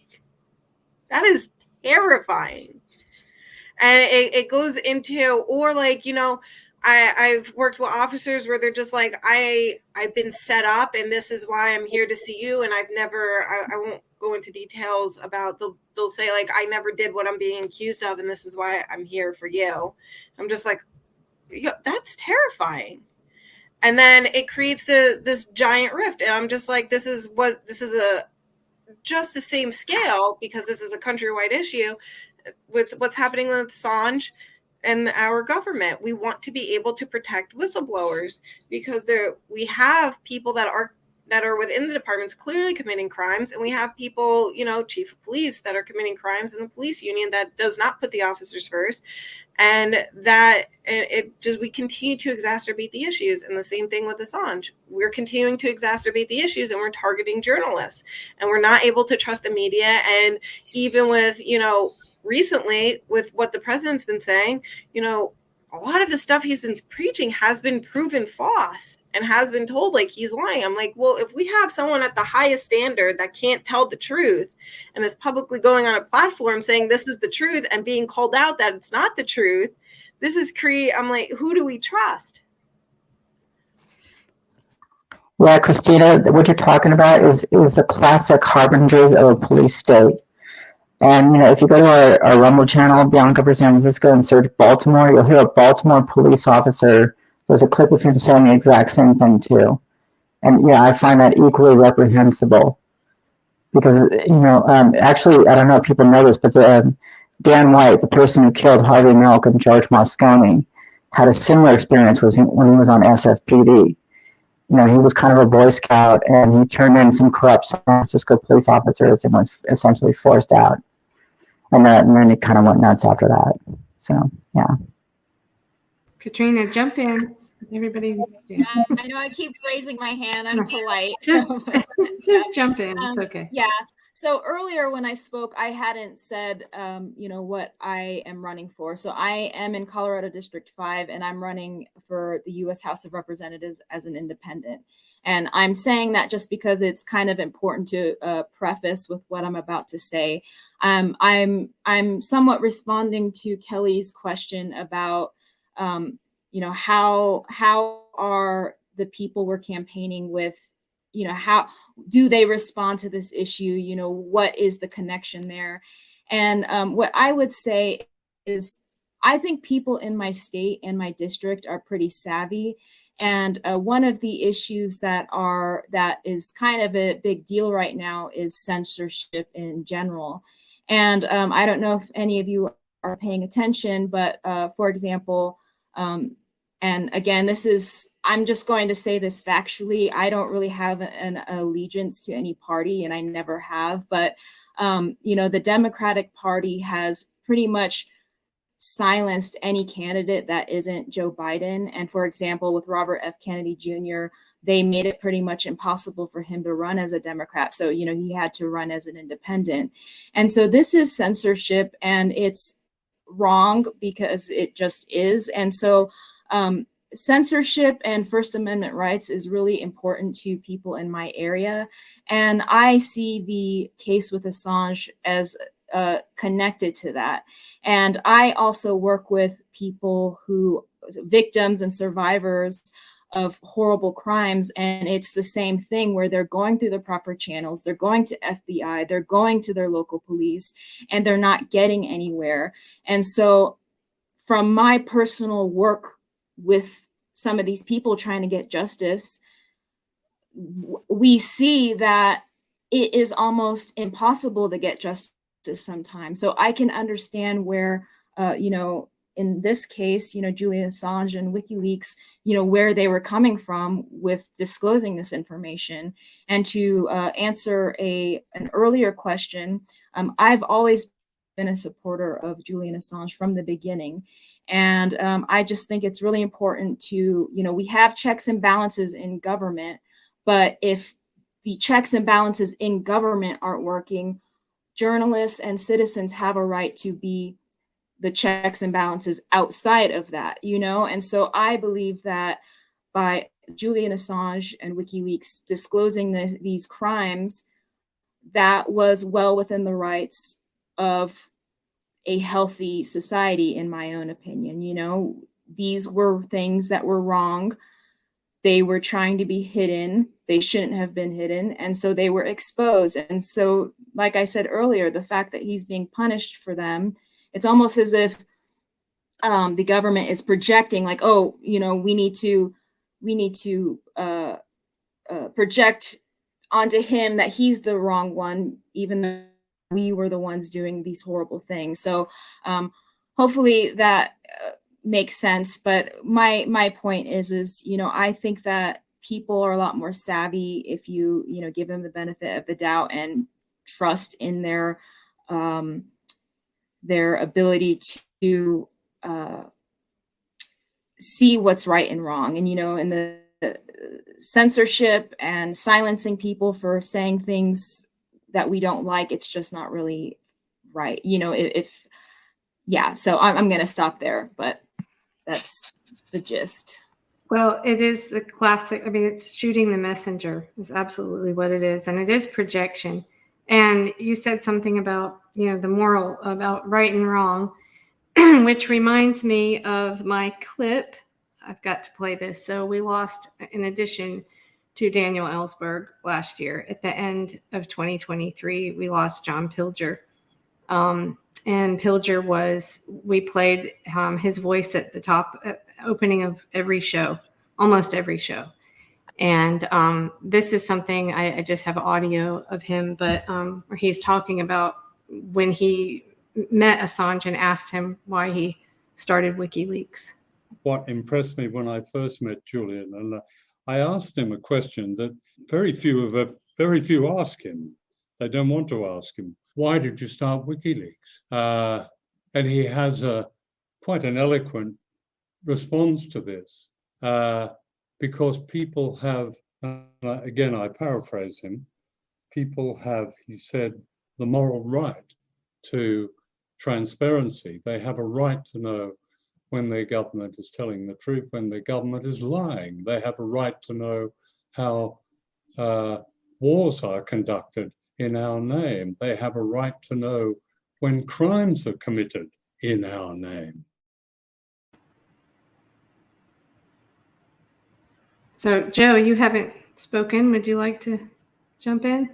That is terrifying. And it goes into, or like, you know, I've worked with officers where they're just like, I've been set up and this is why I'm here to see you. And I won't go into details about, they'll say like, I never did what I'm being accused of. And this is why I'm here for you. I'm just like, yeah, that's terrifying. And then it creates this giant rift. And I'm just like, this is just the same scale, because this is a countrywide issue with what's happening with Assange and our government. We want to be able to protect whistleblowers, because we have people that are within the departments clearly committing crimes, and we have people, you know, chief of police that are committing crimes in the police union that does not put the officers first, and that we continue to exacerbate the issues. And the same thing with Assange. We're continuing to exacerbate the issues, and we're targeting journalists, and we're not able to trust the media. And even with, you know, recently with what the president's been saying, you know, a lot of the stuff he's been preaching has been proven false and has been told like he's lying. I'm like, well, if we have someone at the highest standard that can't tell the truth and is publicly going on a platform saying this is the truth and being called out that it's not the truth, I'm like, who do we trust? Yeah, Christina, what you're talking about is the classic harbingers of a police state. And, you know, if you go to our Rumble channel, Bianca for San Francisco, and search Baltimore, you'll hear a Baltimore police officer. There's a clip of him saying the exact same thing, too. And, yeah, I find that equally reprehensible. Because, you know, actually, I don't know if people know this, but Dan White, the person who killed Harvey Milk and George Moscone, had a similar experience when he was on SFPD. You know, he was kind of a Boy Scout, and he turned in some corrupt San Francisco police officers and was essentially forced out. And then it kind of went nuts after that. So, yeah. Katrina, jump in. Everybody. Yeah, I know I keep raising my hand. I'm polite. Just jump in. It's okay. Yeah. So earlier when I spoke, I hadn't said, you know, what I am running for. So I am in Colorado District 5, and I'm running for the U.S. House of Representatives as an independent. And I'm saying that just because it's kind of important to preface with what I'm about to say. I'm somewhat responding to Kelley's question about, you know, how are the people we're campaigning with, you know, how do they respond to this issue? You know, what is the connection there? And what I would say is, I think people in my state and my district are pretty savvy. And one of the issues that is kind of a big deal right now is censorship in general. And I don't know if any of you are paying attention, but for example, and again, I'm just going to say this factually. I don't really have an allegiance to any party, and I never have. But, you know, the Democratic Party has pretty much silenced any candidate that isn't Joe Biden. And for example, with Robert F. Kennedy Jr., they made it pretty much impossible for him to run as a Democrat. So, you know, he had to run as an independent. And so this is censorship, and it's wrong because it just is. And so censorship and First Amendment rights is really important to people in my area. And I see the case with Assange as connected to that. And I also work with people victims and survivors of horrible crimes. And it's the same thing, where they're going through the proper channels. They're going to FBI, they're going to their local police, and they're not getting anywhere. And so from my personal work with some of these people trying to get justice, we see that it is almost impossible to get justice sometimes. So I can understand where, in this case, Julian Assange and WikiLeaks, where they were coming from with disclosing this information. And to answer an earlier question, I've always been a supporter of Julian Assange from the beginning. And I just think it's really important to, we have checks and balances in government, but if the checks and balances in government aren't working, journalists and citizens have a right to be the checks and balances outside of that, And so I believe that by Julian Assange and WikiLeaks disclosing these crimes, that was well within the rights of a healthy society, in my own opinion. These were things that were wrong. They were trying to be hidden. They shouldn't have been hidden. And so they were exposed. And so, like I said earlier, the fact that he's being punished for them, it's almost as if the government is projecting like, oh, we need to project onto him that he's the wrong one, even though we were the ones doing these horrible things. So hopefully that makes sense. But my point is, I think that people are a lot more savvy if you give them the benefit of the doubt and trust in their ability to see what's right and wrong. And in the censorship and silencing people for saying things that we don't like, it's just not really right. So I'm going to stop there, but that's the gist. Well, it is a classic. I mean, it's shooting the messenger is absolutely what it is. And it is projection. And you said something about, the moral about right and wrong, which reminds me of my clip. I've got to play this. So we lost, in addition to Daniel Ellsberg last year, at the end of 2023, we lost John Pilger. And Pilger we played his voice at the top opening of every show, almost every show. And this is something I just have audio of him, but where he's talking about when he met Assange and asked him why he started WikiLeaks. What impressed me when I first met Julian, and I asked him a question that very few ask him. They don't want to ask him, why did you start WikiLeaks? And he has quite an eloquent response to this, because people have, again, I paraphrase him, people have, he said, the moral right to transparency. They have a right to know when their government is telling the truth, when their government is lying. They have a right to know how wars are conducted in our name. They have a right to know when crimes are committed in our name. So, Joe, you haven't spoken. Would you like to jump in?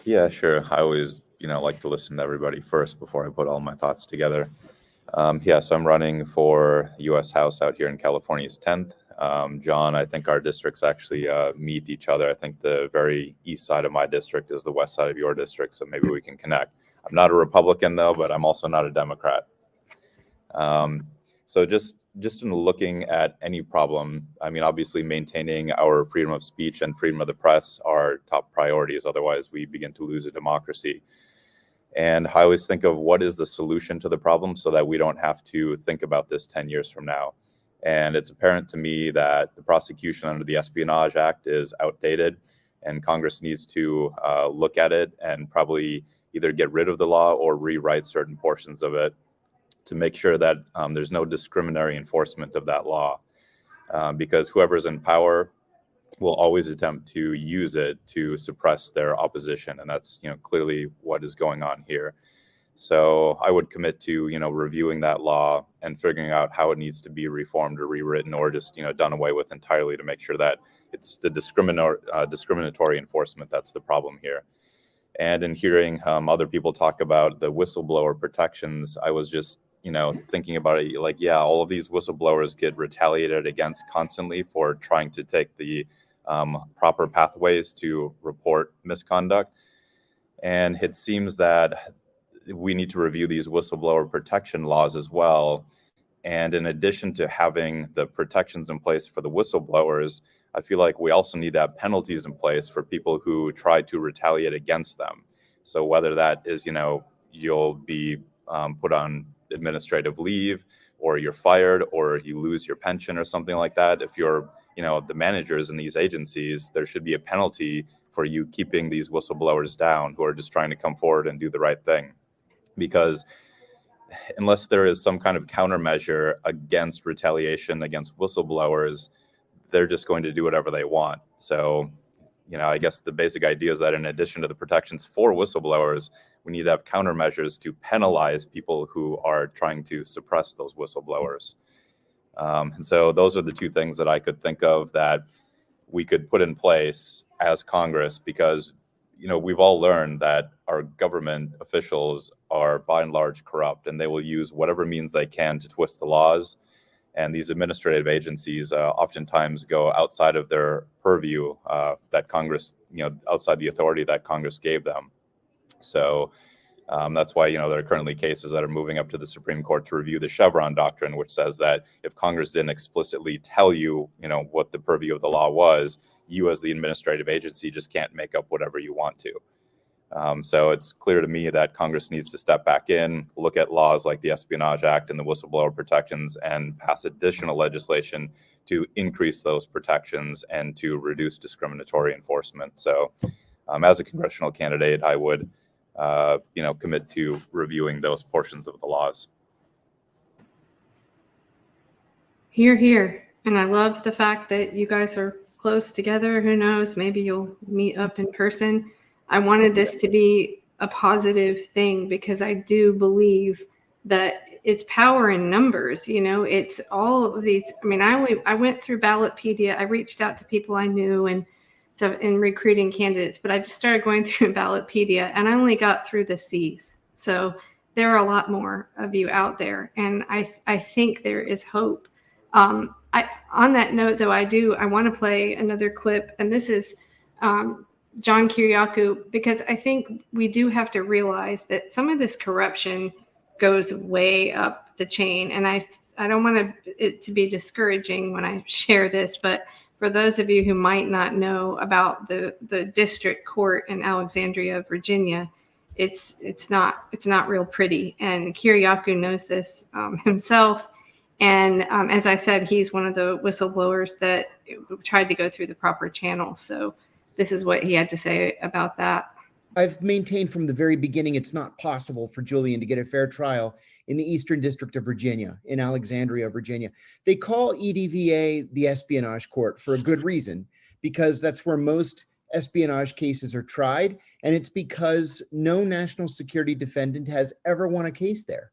Yeah, sure. I always, like to listen to everybody first before I put all my thoughts together. So I'm running for U.S. House out here in California's 10th. John, I think our districts actually meet each other. I think the very east side of my district is the west side of your district, so maybe we can connect. I'm not a Republican, though, but I'm also not a Democrat. So just in looking at any problem, I mean, obviously maintaining our freedom of speech and freedom of the press are top priorities. Otherwise, we begin to lose a democracy. And I always think of what is the solution to the problem so that we don't have to think about this 10 years from now. And it's apparent to me that the prosecution under the Espionage Act is outdated, and Congress needs to look at it and probably either get rid of the law or rewrite certain portions of it to make sure that there's no discriminatory enforcement of that law, because whoever's in power will always attempt to use it to suppress their opposition, and that's clearly what is going on here. So I would commit to reviewing that law and figuring out how it needs to be reformed or rewritten, or just done away with entirely, to make sure that it's the discriminatory enforcement that's the problem here. And in hearing other people talk about the whistleblower protections, I was just thinking about it, like, yeah, all of these whistleblowers get retaliated against constantly for trying to take the proper pathways to report misconduct. And it seems that we need to review these whistleblower protection laws as well. And in addition to having the protections in place for the whistleblowers, I feel like we also need to have penalties in place for people who try to retaliate against them. So whether that is, you'll be put on administrative leave, or you're fired, or you lose your pension or something like that. If you're, the managers in these agencies, there should be a penalty for you keeping these whistleblowers down who are just trying to come forward and do the right thing. Because unless there is some kind of countermeasure against retaliation against whistleblowers, they're just going to do whatever they want. So, I guess the basic idea is that in addition to the protections for whistleblowers, we need to have countermeasures to penalize people who are trying to suppress those whistleblowers. And so those are the two things that I could think of that we could put in place as Congress, because we've all learned that our government officials are by and large corrupt, and they will use whatever means they can to twist the laws. And these administrative agencies oftentimes go outside of their purview that Congress, outside the authority that Congress gave them. So that's why, there are currently cases that are moving up to the Supreme Court to review the Chevron doctrine, which says that if Congress didn't explicitly tell you, what the purview of the law was, you as the administrative agency just can't make up whatever you want to. So it's clear to me that Congress needs to step back in, look at laws like the Espionage Act and the whistleblower protections, and pass additional legislation to increase those protections and to reduce discriminatory enforcement. So as a congressional candidate, I would commit to reviewing those portions of the laws. Hear, hear. And I love the fact that you guys are close together. Who knows, maybe you'll meet up in person. I wanted this to be a positive thing because I do believe that it's power in numbers. It's all of these. I mean, I went through Ballotpedia. I reached out to people I knew and so in recruiting candidates, but I just started going through Ballotpedia and I only got through the C's. So there are a lot more of you out there. And I think there is hope. On that note, though, I want to play another clip, and this is John Kiriakou, because I think we do have to realize that some of this corruption goes way up the chain. And I don't want it to be discouraging when I share this, but for those of you who might not know about the district court in Alexandria, Virginia, it's not real pretty. And Kiriakou knows this himself. And as I said, he's one of the whistleblowers that tried to go through the proper channels. So this is what he had to say about that. I've maintained from the very beginning it's not possible for Julian to get a fair trial in the Eastern District of Virginia, in Alexandria, Virginia. They call EDVA the espionage court for a good reason, because that's where most espionage cases are tried, and it's because no national security defendant has ever won a case there.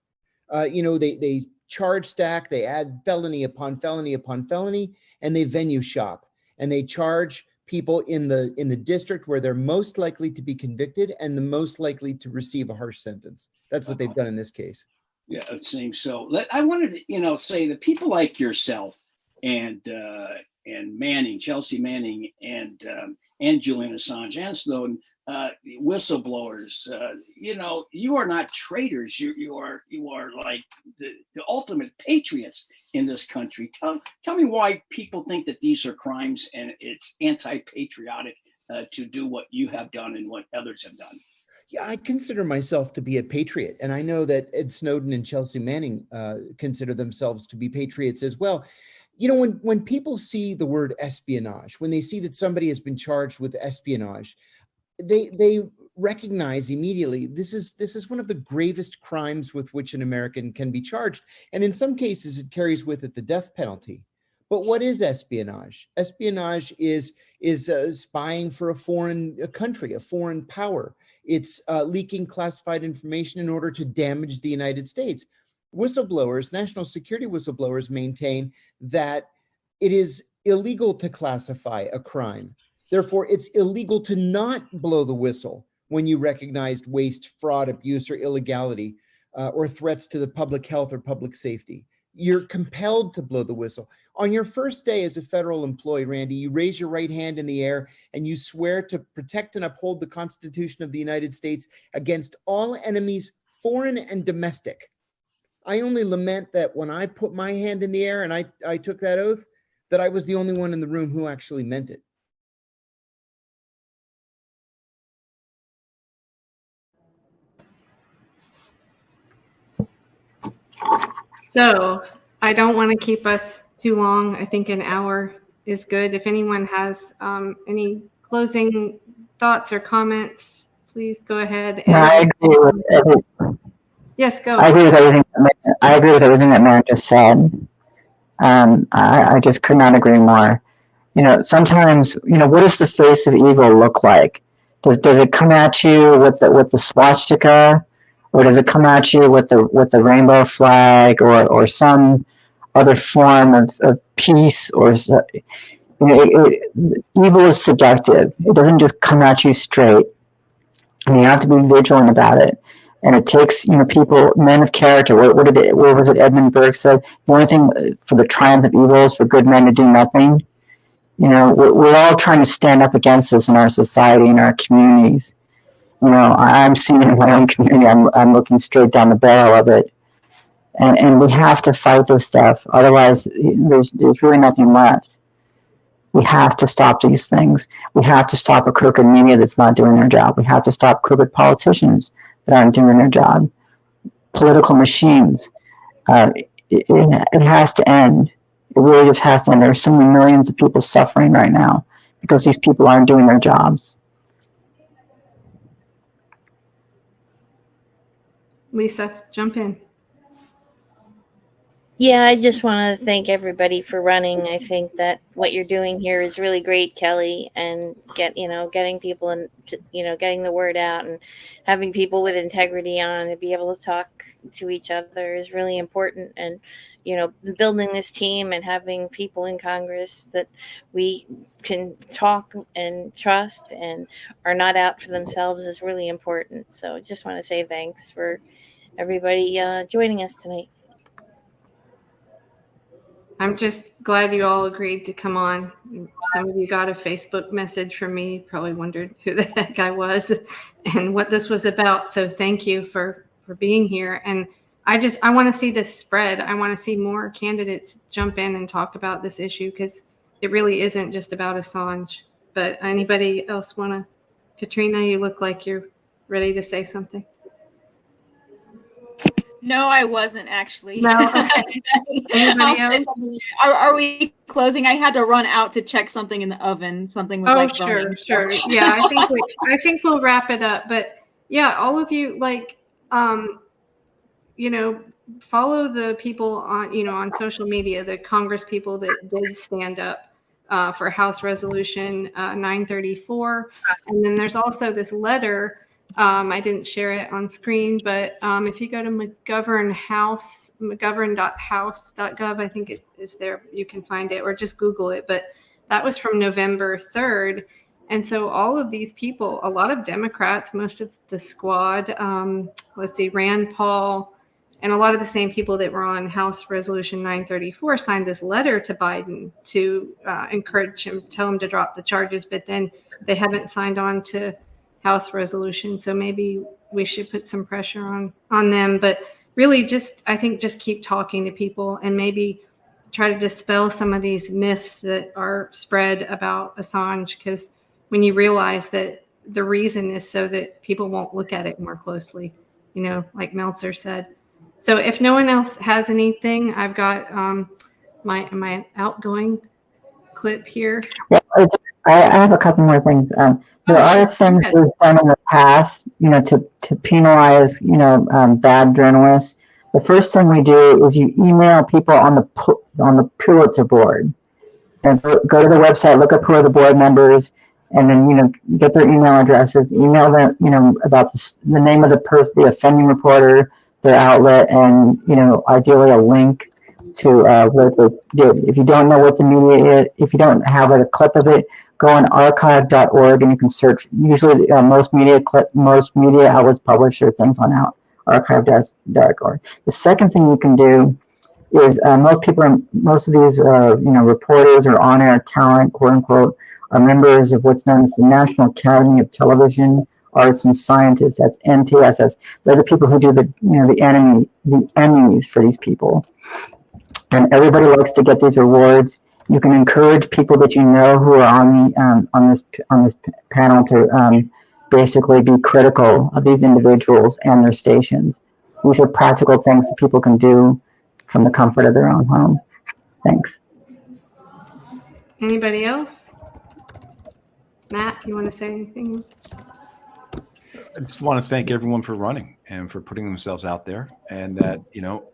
They charge stack, they add felony upon felony upon felony, and they venue shop, and they charge people in the district where they're most likely to be convicted and the most likely to receive a harsh sentence. That's what they've done in this case. Yeah, it seems so. I wanted to, say that people like yourself and Manning, Chelsea Manning, and Julian Assange and Snowden, whistleblowers, you are not traitors. You are like the ultimate patriots in this country. Tell me why people think that these are crimes and it's anti-patriotic to do what you have done and what others have done. Yeah, I consider myself to be a patriot, and I know that Ed Snowden and Chelsea Manning consider themselves to be patriots as well. When people see the word espionage, when they see that somebody has been charged with espionage, they recognize immediately this is one of the gravest crimes with which an American can be charged, and in some cases it carries with it the death penalty. But what is espionage? Espionage is spying for a foreign country, a foreign power. It's leaking classified information in order to damage the United States. Whistleblowers, national security whistleblowers, maintain that it is illegal to classify a crime. Therefore, it's illegal to not blow the whistle when you recognized waste, fraud, abuse, or illegality or threats to the public health or public safety. You're compelled to blow the whistle. On your first day as a federal employee, Randy, you raise your right hand in the air and you swear to protect and uphold the Constitution of the United States against all enemies, foreign and domestic. I only lament that when I put my hand in the air and I took that oath, that I was the only one in the room who actually meant it. So I don't want to keep us too long. I think an hour is good. If anyone has any closing thoughts or comments, please go ahead. No, I agree with everything. Yes, go. I agree with everything. I agree with everything that Mary just said. I just could not agree more. Sometimes, what does the face of evil look like? Does it come at you with the swastika, or does it come at you with the rainbow flag, or some other form of peace? Or evil is seductive. It doesn't just come at you straight, and you have to be vigilant about it. And it takes, people, men of character. What was it Edmund Burke said? The only thing for the triumph of evil is for good men to do nothing. We're all trying to stand up against this in our society, in our communities. I'm seeing it in my own community. I'm looking straight down the barrel of it. And we have to fight this stuff. Otherwise, there's really nothing left. We have to stop these things. We have to stop a crooked media that's not doing their job. We have to stop crooked politicians that aren't doing their job. Political machines. It has to end. It really just has to end. There's so many millions of people suffering right now because these people aren't doing their jobs. Lisa, jump in. Yeah, I just want to thank everybody for running. I think that what you're doing here is really great, Kelley, and getting people and getting the word out and having people with integrity on and be able to talk to each other is really important. And building this team and having people in Congress that we can talk and trust and are not out for themselves is really important. So I just want to say thanks for everybody joining us tonight. I'm just glad you all agreed to come on. Some of you got a Facebook message from me, probably wondered who the heck I was and what this was about. So thank you for being here. And I want to see this spread. I want to see more candidates jump in and talk about this issue because it really isn't just about Assange. But anybody else want to? Katrina, you look like you're ready to say something. No, I wasn't actually. No, okay. Anybody else? Are we closing? I had to run out to check something in the oven. Something was burning. Sure. Yeah, I think we'll wrap it up. But yeah, all of you follow the people on social media, the Congress people that did stand up for House Resolution 934. And then there's also this letter. I didn't share it on screen, but if you go to McGovern.house.gov, I think it is there. You can find it or just Google it. But that was from November 3rd. And so all of these people, a lot of Democrats, most of the squad, Rand Paul, and a lot of the same people that were on House Resolution 934 signed this letter to Biden to encourage him, tell him to drop the charges. But then they haven't signed on to House resolution. So maybe we should put some pressure on them. But really I think just keep talking to people and maybe try to dispel some of these myths that are spread about Assange. Because when you realize that the reason is so that people won't look at it more closely, like Meltzer said. So if no one else has anything, I've got my outgoing clip here. Yeah, I have a couple more things. There are things we've done in the past, to penalize, bad journalists. The first thing we do is you email people on the Pulitzer board, and go to the website, look up who are the board members, and then get their email addresses, email them, about the name of the person, the offending reporter, their outlet, and ideally a link to what they did. If you don't know what the media is, if you don't have a clip of it, go on archive.org and you can search. Usually, most media outlets publish their things on archive.org. The second thing you can do is most of these reporters or on-air talent, quote unquote, are members of what's known as the National Academy of Television Arts and Sciences. That's NTSS. They're the people who do the Emmys for these people. And everybody likes to get these awards. You can encourage people that you know who are on this panel to basically be critical of these individuals and their stations. These are practical things that people can do from the comfort of their own home. Thanks. Anybody else? Matt, you want to say anything? I just want to thank everyone for running and for putting themselves out there. And that,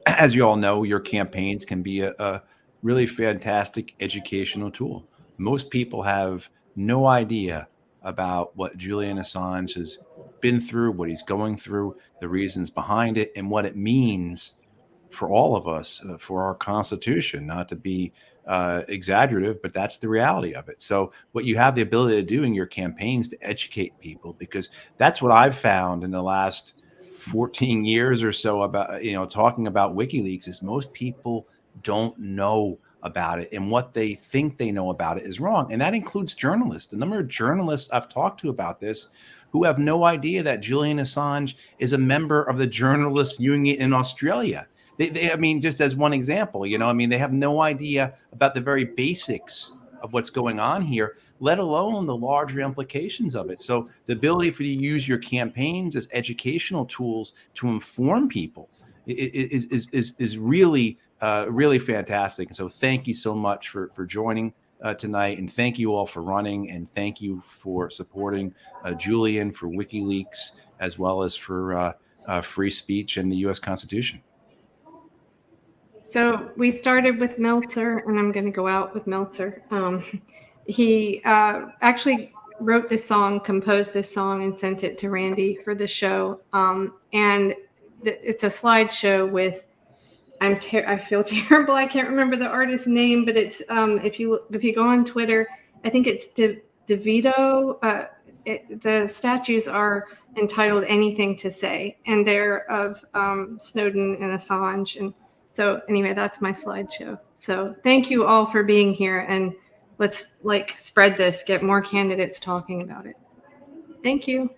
as you all know, your campaigns can be a really fantastic educational tool. Most people have no idea about what Julian Assange has been through, what he's going through, the reasons behind it, and what it means for all of us, for our Constitution. Not to be exaggerative, but that's the reality of it. So what you have the ability to do in your campaigns to educate people, because that's what I've found in the last 14 years or so about, talking about WikiLeaks, is most people don't know about it, and what they think they know about it is wrong. And that includes journalists. The number of journalists I've talked to about this who have no idea that Julian Assange is a member of the Journalists Union in Australia. I mean, just as one example, they have no idea about the very basics of what's going on here, let alone the larger implications of it. So the ability for you to use your campaigns as educational tools to inform people is really, really fantastic. And so thank you so much for joining tonight, and thank you all for running, and thank you for supporting Julian, for WikiLeaks, as well as for free speech and the U.S. Constitution. So we started with Meltzer, and I'm going to go out with Meltzer. He actually wrote this song, composed this song, and sent it to Randy for the show. And it's a slideshow with, I feel terrible, I can't remember the artist's name, but it's if you go on Twitter, I think it's DeVito. The statues are entitled "Anything to Say," and they're of Snowden and Assange. And so anyway, that's my slideshow. So thank you all for being here, and let's spread this, get more candidates talking about it. Thank you.